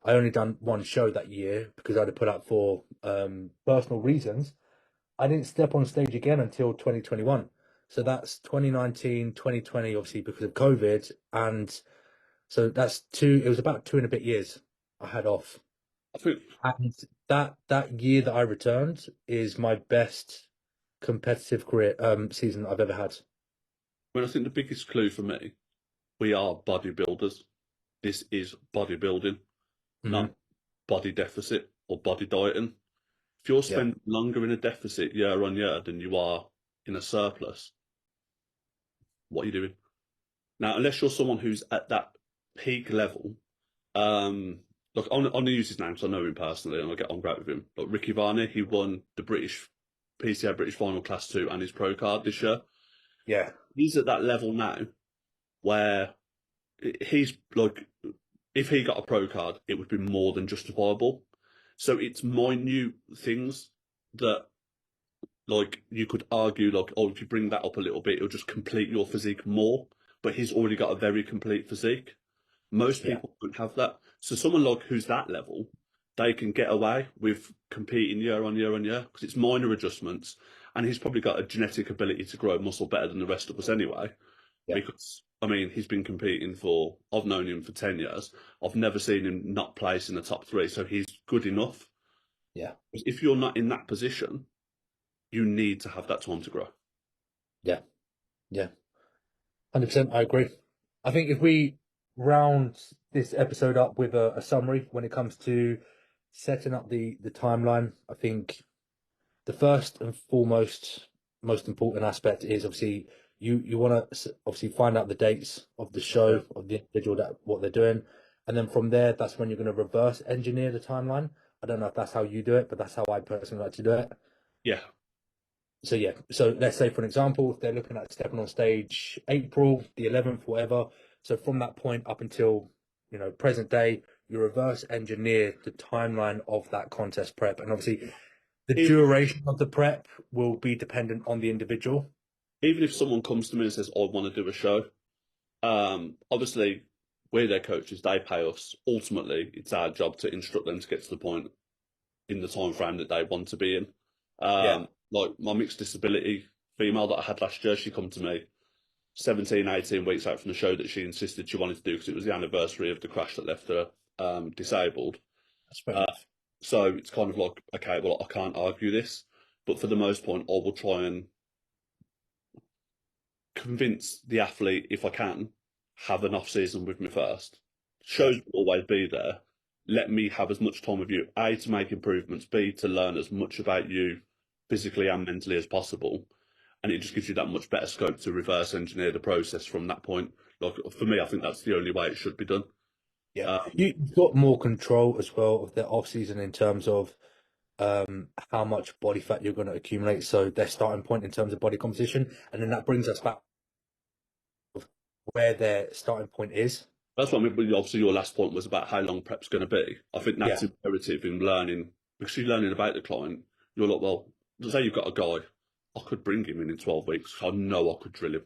I only done one show that year because I had to put up for personal reasons. I didn't step on stage again until 2021. So that's 2019, 2020, obviously because of COVID, and so that's two. It was about 2 and a bit years I had off, I think and that year that I returned is my best competitive career season I've ever had. I think the biggest clue for me, we are bodybuilders. This is bodybuilding, Hmm. not body deficit or body dieting. If you're Yeah, spending longer in a deficit year on year than you are in a surplus, what are you doing? Now, unless you're someone who's at that peak level, look, I'm going to use his name because I know him personally and I get on great with him. But Ricky Varney, he won the British PCA British Final Class 2 and his pro card this year. yeah, He's at that level now where he's like, if he got a pro card, it would be more than justifiable. So it's minute things that, like, you could argue, like, oh, if you bring that up a little bit, it'll just complete your physique more. But he's already got a very complete physique. Most yeah, people don't have that. So someone like who's that level, they can get away with competing year on year on year because it's minor adjustments, and he's probably got a genetic ability to grow muscle better than the rest of us anyway. yeah, Because I mean, he's been competing for. I've known him for 10 years. I've never seen him not place in the top three, so he's good enough. yeah, If you're not in that position, you need to have that time to grow. yeah, yeah. 100%. I agree. I think if we round this episode up with a summary when it comes to setting up the timeline, I think the first and foremost most important aspect is obviously you want to obviously find out the dates of the show of the individual, that what they're doing, and then from there that's when you're going to reverse engineer the timeline. I don't know if that's how you do it, but that's how I personally like to do it. Yeah, So yeah, so let's say for an example, if they're looking at stepping on stage April the 11th, whatever. So from that point up until present day, you reverse engineer the timeline of that contest prep, and obviously the even duration of the prep will be dependent on the individual. even if someone comes to me and says, "I want to do a show," obviously we're their coaches; they pay us. Ultimately, it's our job to instruct them to get to the point in the time frame that they want to be in. Yeah, Like my mixed disability female that I had last year, she come to me 17, 18 weeks out from the show that she insisted she wanted to do because it was the anniversary of the crash that left her disabled. that's fair Uh, enough. so it's kind of like, okay, well, I can't argue this, but for the most part, I will try and convince the athlete, if I can, have an off season with me first. Yeah, Shows will always be there. Let me have as much time with you, A, to make improvements, B, to learn as much about you physically and mentally as possible. And it just gives you that much better scope to reverse engineer the process from that point. Like for me, I think that's the only way it should be done. yeah. Um, You've got more control as well of the off season in terms of how much body fat you're going to accumulate. So their starting point in terms of body composition, and then that brings us back of where their starting point is. that's what I mean. Obviously, your last point was about how long prep's going to be. I think that's Yeah. imperative in learning because you're learning about the client. You're like, well, say you've got a guy, I could bring him in 12 weeks. I know I could drill him.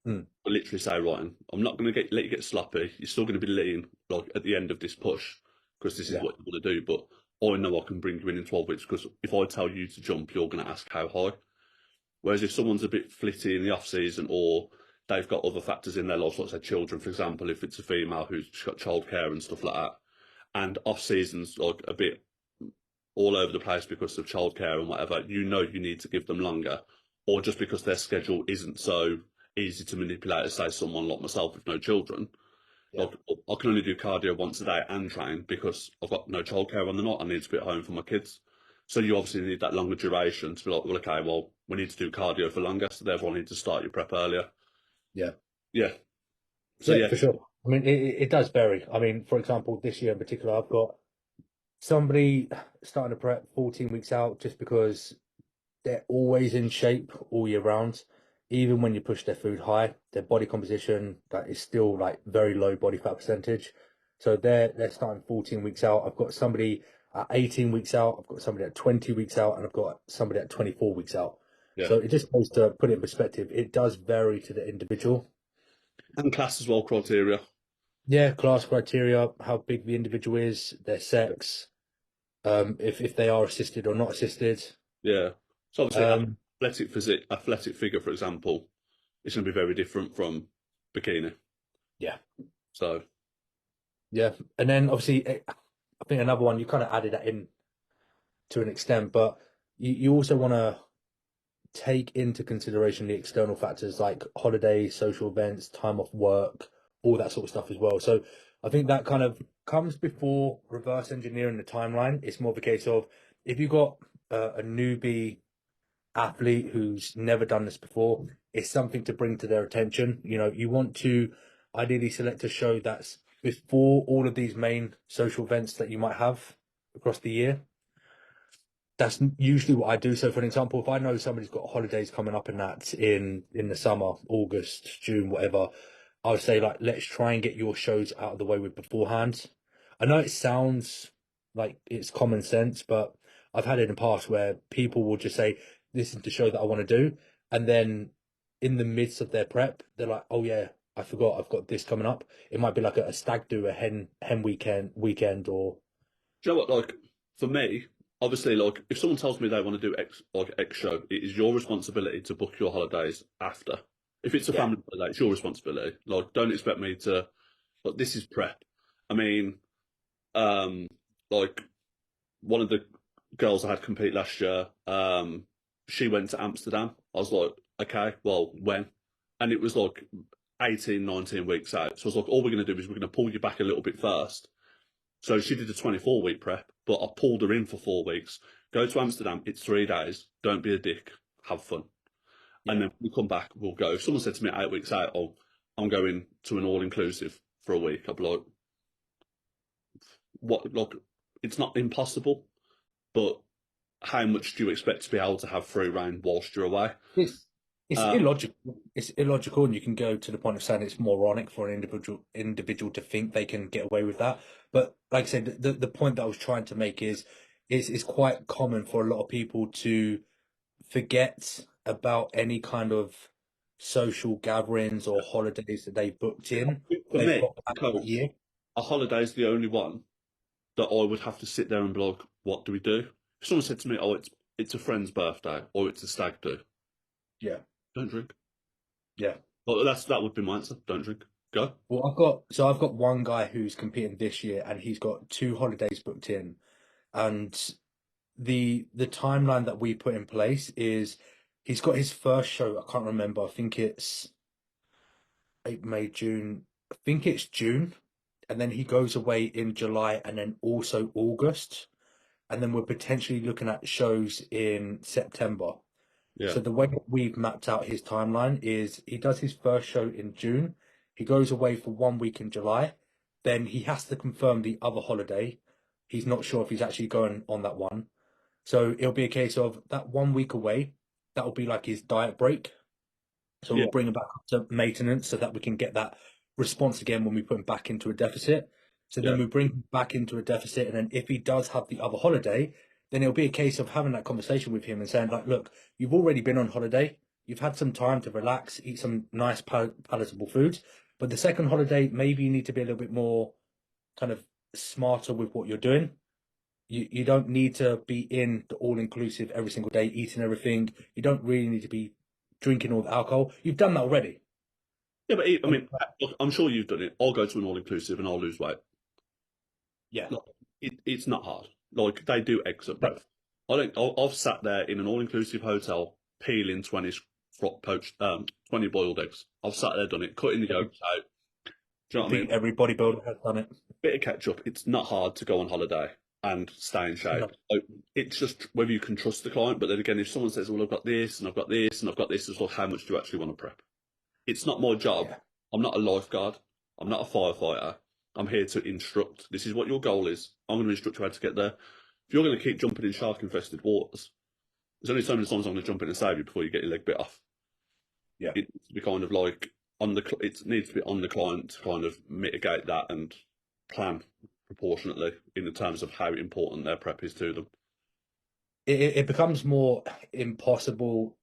Mm. I literally say, Ryan, I'm not going to let you get sloppy. You're still going to be lean like at the end of this push because this is Yeah. what you want to do. But I know I can bring you in 12 weeks because if I tell you to jump, you're going to ask how high. Whereas if someone's a bit flitty in the off season or they've got other factors in their life, like say children, for example, if it's a female who's got childcare and stuff like that, and off seasons like a bit all over the place because of childcare and whatever, you know you need to give them longer, or just because their schedule isn't so easy to manipulate as say someone like myself with no children. Yeah. Like, I can only do cardio once a day and train because I've got no childcare on the night. I need to be at home for my kids. So you obviously need that longer duration to be like, well, okay, well, we need to do cardio for longer, so therefore I need to start your prep earlier. Yeah. Yeah. So Yeah, yeah, for sure. I mean, it does vary. I mean, for example, this year in particular, I've got somebody starting to prep 14 weeks out just because they're always in shape all year round. Even when you push their food high, their body composition that is still like very low body fat percentage. So they're starting 14 weeks out. I've got somebody at 18 weeks out. I've got somebody at 20 weeks out, and I've got somebody at 24 weeks out. yeah. So it just goes to put it in perspective. It does vary to the individual. And class as well criteria. Yeah, class criteria, how big the individual is, their sex, if they are assisted or not assisted. Yeah. So obviously Um, athletic figure, for example, is going to be very different from bikini. yeah, So yeah. And then obviously, I think another one, you kind of added that in to an extent, but you also want to take into consideration the external factors like holidays, social events, time off work, all that sort of stuff as well. So I think that kind of comes before reverse engineering the timeline. It's more of a case of if you've got a newbie athlete who's never done this before, it's something to bring to their attention. You know, you want to ideally select a show that's before all of these main social events that you might have across the year. That's usually what I do. So, for an example, if I know somebody's got holidays coming up and that in the summer, August, June, whatever, I would say like let's try and get your shows out of the way with beforehand. I know it sounds like it's common sense, but I've had it in the past where people will just say, "This is the show that I want to do," and then in the midst of their prep, they're like, "Oh yeah, I forgot, I've got this coming up." It might be like a stag do, a hen weekend, or do you know what? Like for me, obviously, like if someone tells me they want to do X show, it is your responsibility to book your holidays after. If it's a yeah, family holiday, it's your responsibility. Like, don't expect me to. Like, this is prep. I mean, um, like one of the girls I had compete last year, she went to Amsterdam. I was like, okay, well, when? And it was like 18, 19 weeks out. So I was like, all we're going to do is we're going to pull you back a little bit first. So she did a 24-week prep, but I pulled her in for 4 weeks. Go to Amsterdam, it's 3 days. Don't be a dick. Have fun. And yeah, then when we come back, we'll go. If someone said to me 8 weeks out, oh, I'm going to an all inclusive for a week, I'd be like, what? Like, it's not impossible, but how much do you expect to be able to have free reign whilst you're away? it's it's Um, illogical. It's illogical, and you can go to the point of saying it's moronic for an individual to think they can get away with that. But like I said, the point that I was trying to make is it's quite common for a lot of people to forget about any kind of social gatherings or holidays that they booked in. for They've me, got that coach, year. a holiday's the only one that I would have to sit there and be like, what do we do? If someone said to me, oh, it's a friend's birthday or it's a stag do, Yeah, don't drink. yeah. Well, that would be my answer. Don't drink. Go. Well, I've got one guy who's competing this year, and he's got two holidays booked in, and the timeline that we put in place is he's got his first show. I can't remember. I think it's April, May, June. I think it's June, and then he goes away in July, and then also August, and then we're potentially looking at shows in September. Yeah. So the way that we've mapped out his timeline is he does his first show in June, he goes away for 1 week in July, then he has to confirm the other holiday. He's not sure if he's actually going on that one. So it'll be a case of that 1 week away, that'll be like his diet break. So Yeah. we'll bring him back up to maintenance so that we can get that response again when we put him back into a deficit. So Yeah. then we bring him back into a deficit, and then if he does have the other holiday, then it'll be a case of having that conversation with him and saying, like, look, you've already been on holiday, you've had some time to relax, eat some nice palatable foods, but the second holiday, maybe you need to be a little bit more kind of smarter with what you're doing. You don't need to be in the all inclusive every single day, eating everything. You don't really need to be drinking all the alcohol. You've done that already. Yeah, but I mean, look, I'm sure you've done it. I'll go to an all-inclusive and I'll lose weight. Yeah. Like, it's not hard. Like, they do eggs at No. breakfast. I don't. I've sat there in an all-inclusive hotel peeling 20 boiled eggs. I've sat there, done it, cutting the yolks out. Do you know I what I think mean? every bodybuilder has done it. Bit of ketchup. It's not hard to go on holiday and stay in shape. No. Like, it's just whether you can trust the client. But then again, if someone says, "Well, I've got this and I've got this and I've got this," as well, how much do you actually want to prep? It's not my job. Yeah. I'm not a lifeguard. I'm not a firefighter. I'm here to instruct. This is what your goal is. I'm going to instruct you how to get there. If you're going to keep jumping in shark infested waters, there's only so many times I'm going to jump in and save you before you get your leg bit off. Yeah. It needs to be kind of like it needs to be on the client to kind of mitigate that and plan proportionately in the terms of how important their prep is to them. It becomes more impossible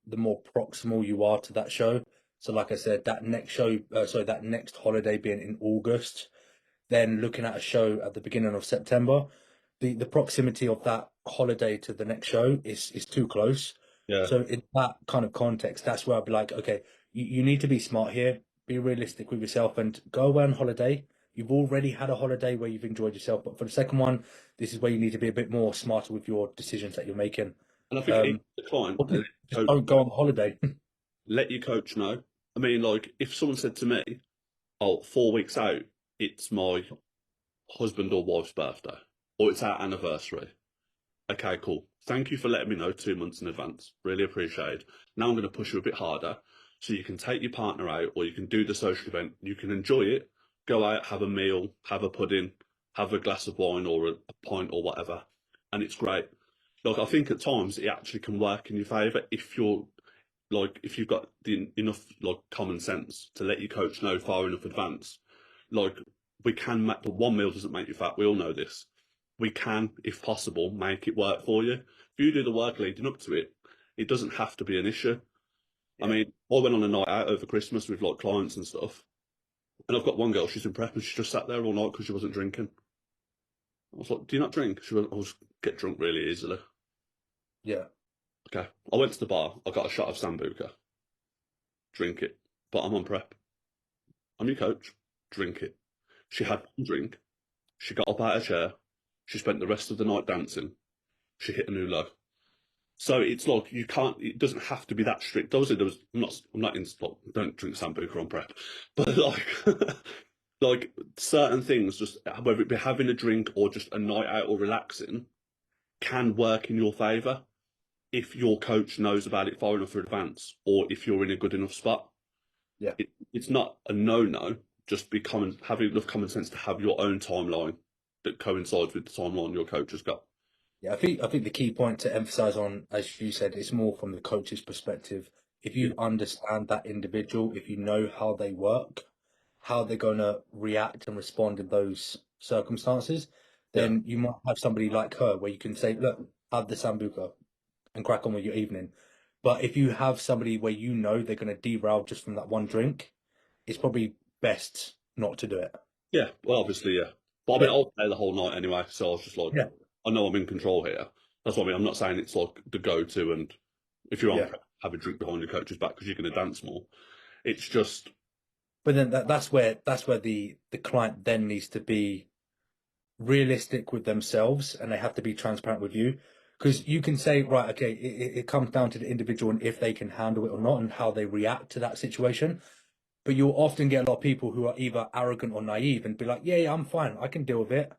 the more proximal you are to that show. So, like I said, that next show, sorry, that next holiday being in August, then looking at a show at the beginning of September, the proximity of that holiday to the next show is too close. Yeah. So, in that kind of context, that's where I'd be like, okay, you need to be smart here, be realistic with yourself, and go away on holiday. You've already had a holiday where you've enjoyed yourself, but for the second one, this is where you need to be a bit more smarter with your decisions that you're making. And I think Um, the client, or just don't go on holiday. let your coach know. I mean, like, if someone said to me, "Oh, 4 weeks out, it's my husband or wife's birthday, or it's our anniversary." Okay, cool. Thank you for letting me know 2 months in advance. Really appreciate. Now I'm going to push you a bit harder so you can take your partner out or you can do the social event. You can enjoy it, go out, have a meal, have a pudding, have a glass of wine or a pint or whatever. And it's great. Like, I think at times it actually can work in your favour if you're like, if you've got enough like common sense to let your coach know far enough advance. Like, we can make the one meal doesn't make you fat. We all know this. We can, if possible, make it work for you. If you do the work leading up to it, it doesn't have to be an issue. I Yeah. mean, I went on a night out over Christmas with like clients and stuff, and I've got one girl. She's in prep and she just sat there all night because she wasn't drinking. I was like, "Do you not drink?" She went, "I was get drunk really easily." Yeah. Okay, I went to the bar. I got a shot of Sambuca. Drink it, but I'm on prep. I'm your coach. Drink it. She had one drink. She got up out of her chair. She spent the rest of the night dancing. She hit a new low. So it's like you can't. It doesn't have to be that strict. Obviously, there was. I'm not in. Like, don't drink Sambuca on prep, but like, like certain things, just whether it be having a drink or just a night out or relaxing, can work in your favour if your coach knows about it far enough in advance, or if you're in a good enough spot. Yeah. It's not a no-no. Just be having enough common sense to have your own timeline that coincides with the timeline your coach has got. Yeah, I think the key point to emphasize on, as you said, is more from the coach's perspective. If Yeah, you understand that individual, if you know how they work, how they're going to react and respond in those circumstances, yeah, then you might have somebody like her where you can say, look, have the Sambuca and crack on with your evening. But if you have somebody where you know they're going to derail just from that one drink, it's probably best not to do it. yeah. Well, obviously, yeah. But I mean, But I'll play the whole night anyway, so I was just like, yeah, I know I'm in control here. That's what I mean. I'm not saying it's like the go-to, and if you're on yeah. prep, have a drink behind your coach's back because you're going to dance more. It's just, But then that's where the client then needs to be realistic with themselves and they have to be transparent with you because you can say right, okay, it comes down to the individual and if they can handle it or not and how they react to that situation. But you'll often get a lot of people who are either arrogant or naive and be like, yeah, I'm fine, I can deal with it,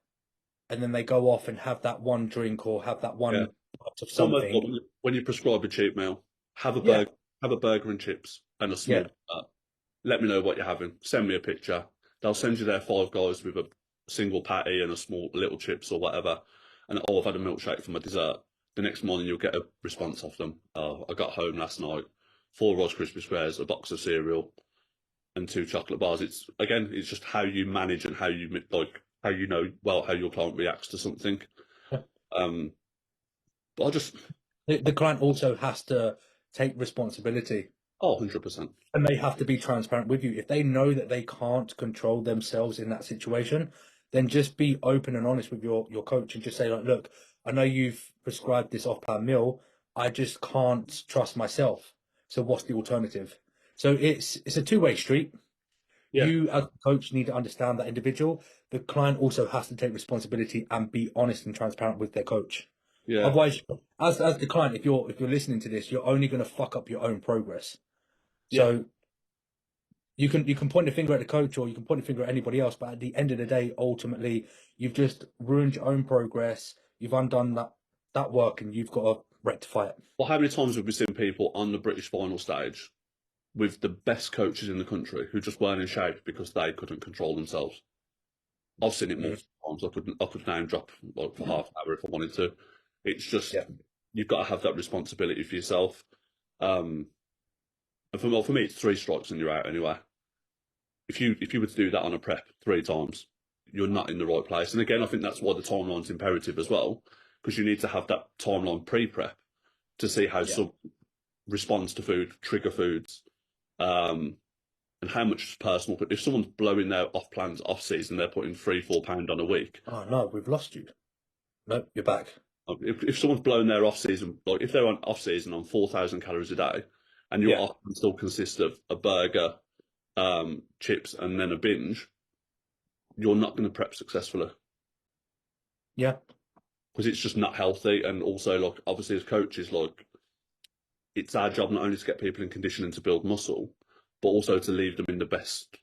and then they go off and have that one drink or have that yeah. one pot of It's almost something. like when you prescribe a cheap meal, Yeah, have a burger and chips and a yeah, small. Let me know what you're having. Send me a picture. They'll send you their Five Guys with a single patty and a small little chips or whatever. And oh, I've had a milkshake for my dessert. The next morning you'll get a response off them. Oh, I got home last night, 4 Rice Krispie squares, a box of cereal, and 2 chocolate bars. It's again, it's just how you manage and how you like how you know well how your client reacts to something. yeah. Um, but I just The client also has to take responsibility. 100%. And they have to be transparent with you. If they know that they can't control themselves in that situation, then just be open and honest with your coach and just say, like, look, I know you've prescribed this off-plan meal. I just can't trust myself. So what's the alternative? So it's a two-way street. Yeah. You as a coach need to understand that individual. The client also has to take responsibility and be honest and transparent with their coach. Yeah. Otherwise, as the client, if you're listening to this, you're only going to fuck up your own progress. Yeah. So you can point a finger at the coach or you can point a finger at anybody else, but at the end of the day, ultimately, you've just ruined your own progress. You've undone that work, and you've got to rectify it. Well, how many times have we seen people on the British final stage with the best coaches in the country who just weren't in shape because they couldn't control themselves? I've seen it multiple times. I could name drop like for half an hour if I wanted to. It's just Yeah. you've got to have that responsibility for yourself. And for me, it's 3 strikes and you're out anyway. If you were to do that on a prep 3 times, you're not in the right place. And again, I think that's why the timeline's imperative as well, because you need to have that timeline pre-prep to see how some responds to food, trigger foods, and how much is personal. But if someone's blowing their off plans off season, they're putting £3-4 on a week. Oh no, we've lost you. No, you're back. If someone's blowing their off season, like if they're on off season on 4,000 calories a day, and your off still consists of a burger, chips, and then a binge, you're not going to prep successfully. Yeah. Because it's just not healthy. And also, like, obviously, as coaches, like, it's our job not only to get people in condition and to build muscle, but also to leave them in the best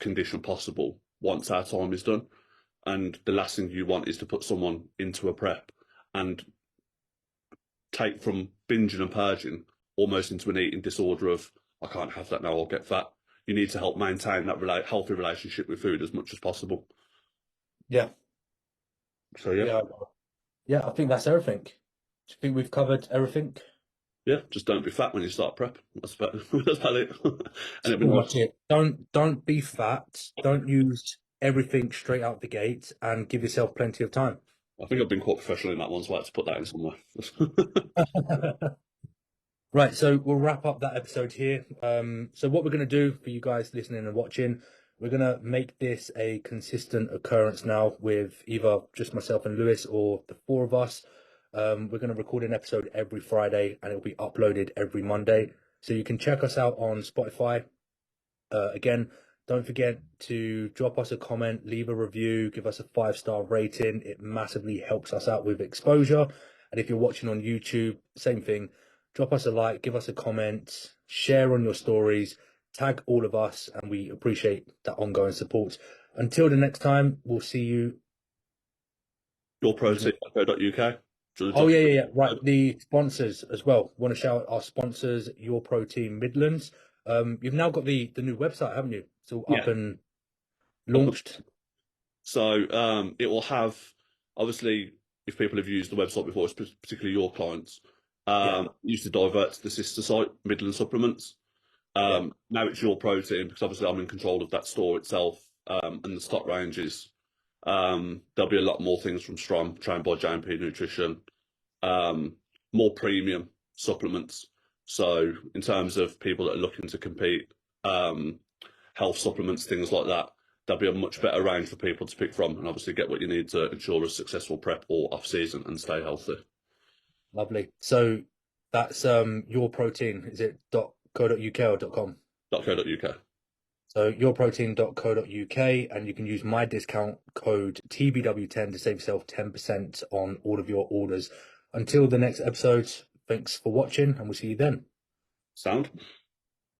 condition possible once our time is done. And the last thing you want is to put someone into a prep and take from binging and purging almost into an eating disorder of, I can't have that now, I'll get fat. You need to help maintain that healthy relationship with food as much as possible. Yeah. So, yeah. Yeah, I think that's everything. Do you think we've covered everything? Yeah, just don't be fat when you start prep. That's about it. And it'll be Pretty nice. much it. Don't be fat. Don't use everything straight out the gate, and give yourself plenty of time. I think I've been quite professional in that one, so I had to put that in somewhere. Right, so we'll wrap up that episode here. So what we're going to do for you guys listening and watching, we're going to make this a consistent occurrence now with either just myself and Lewis or the four of us. We're going to record an episode every Friday and it'll be uploaded every Monday. So you can check us out on Spotify. Again, don't forget to drop us a comment, leave a review, give us a 5-star rating. It massively helps us out with exposure. And if you're watching on YouTube, same thing. Drop us a like, give us a comment, share on your stories, tag all of us, and we appreciate that ongoing support. Until the next time, we'll see you. Yourprotein.co.uk. Oh, yeah. Right, the sponsors as well. Want to shout out our sponsors, Your Protein Midlands. You've now got the new website, haven't you? It's all up and launched. So it will have, obviously, if people have used the website before, particularly your clients, used to divert to the sister site, Midland Supplements. Now it's Your Protein, because obviously I'm in control of that store itself and the stock ranges. There'll be a lot more things from Strom, trained by JMP Nutrition, more premium supplements. So in terms of people that are looking to compete, health supplements, things like that, there'll be a much better range for people to pick from and obviously get what you need to ensure a successful prep or off season and stay healthy. Lovely. So that's Your Protein. Is it .co.uk or .com? .co.uk. So yourprotein.co.uk, and you can use my discount code TBW10 to save yourself 10% on all of your orders. Until the next episode, thanks for watching, and we'll see you then. Sound?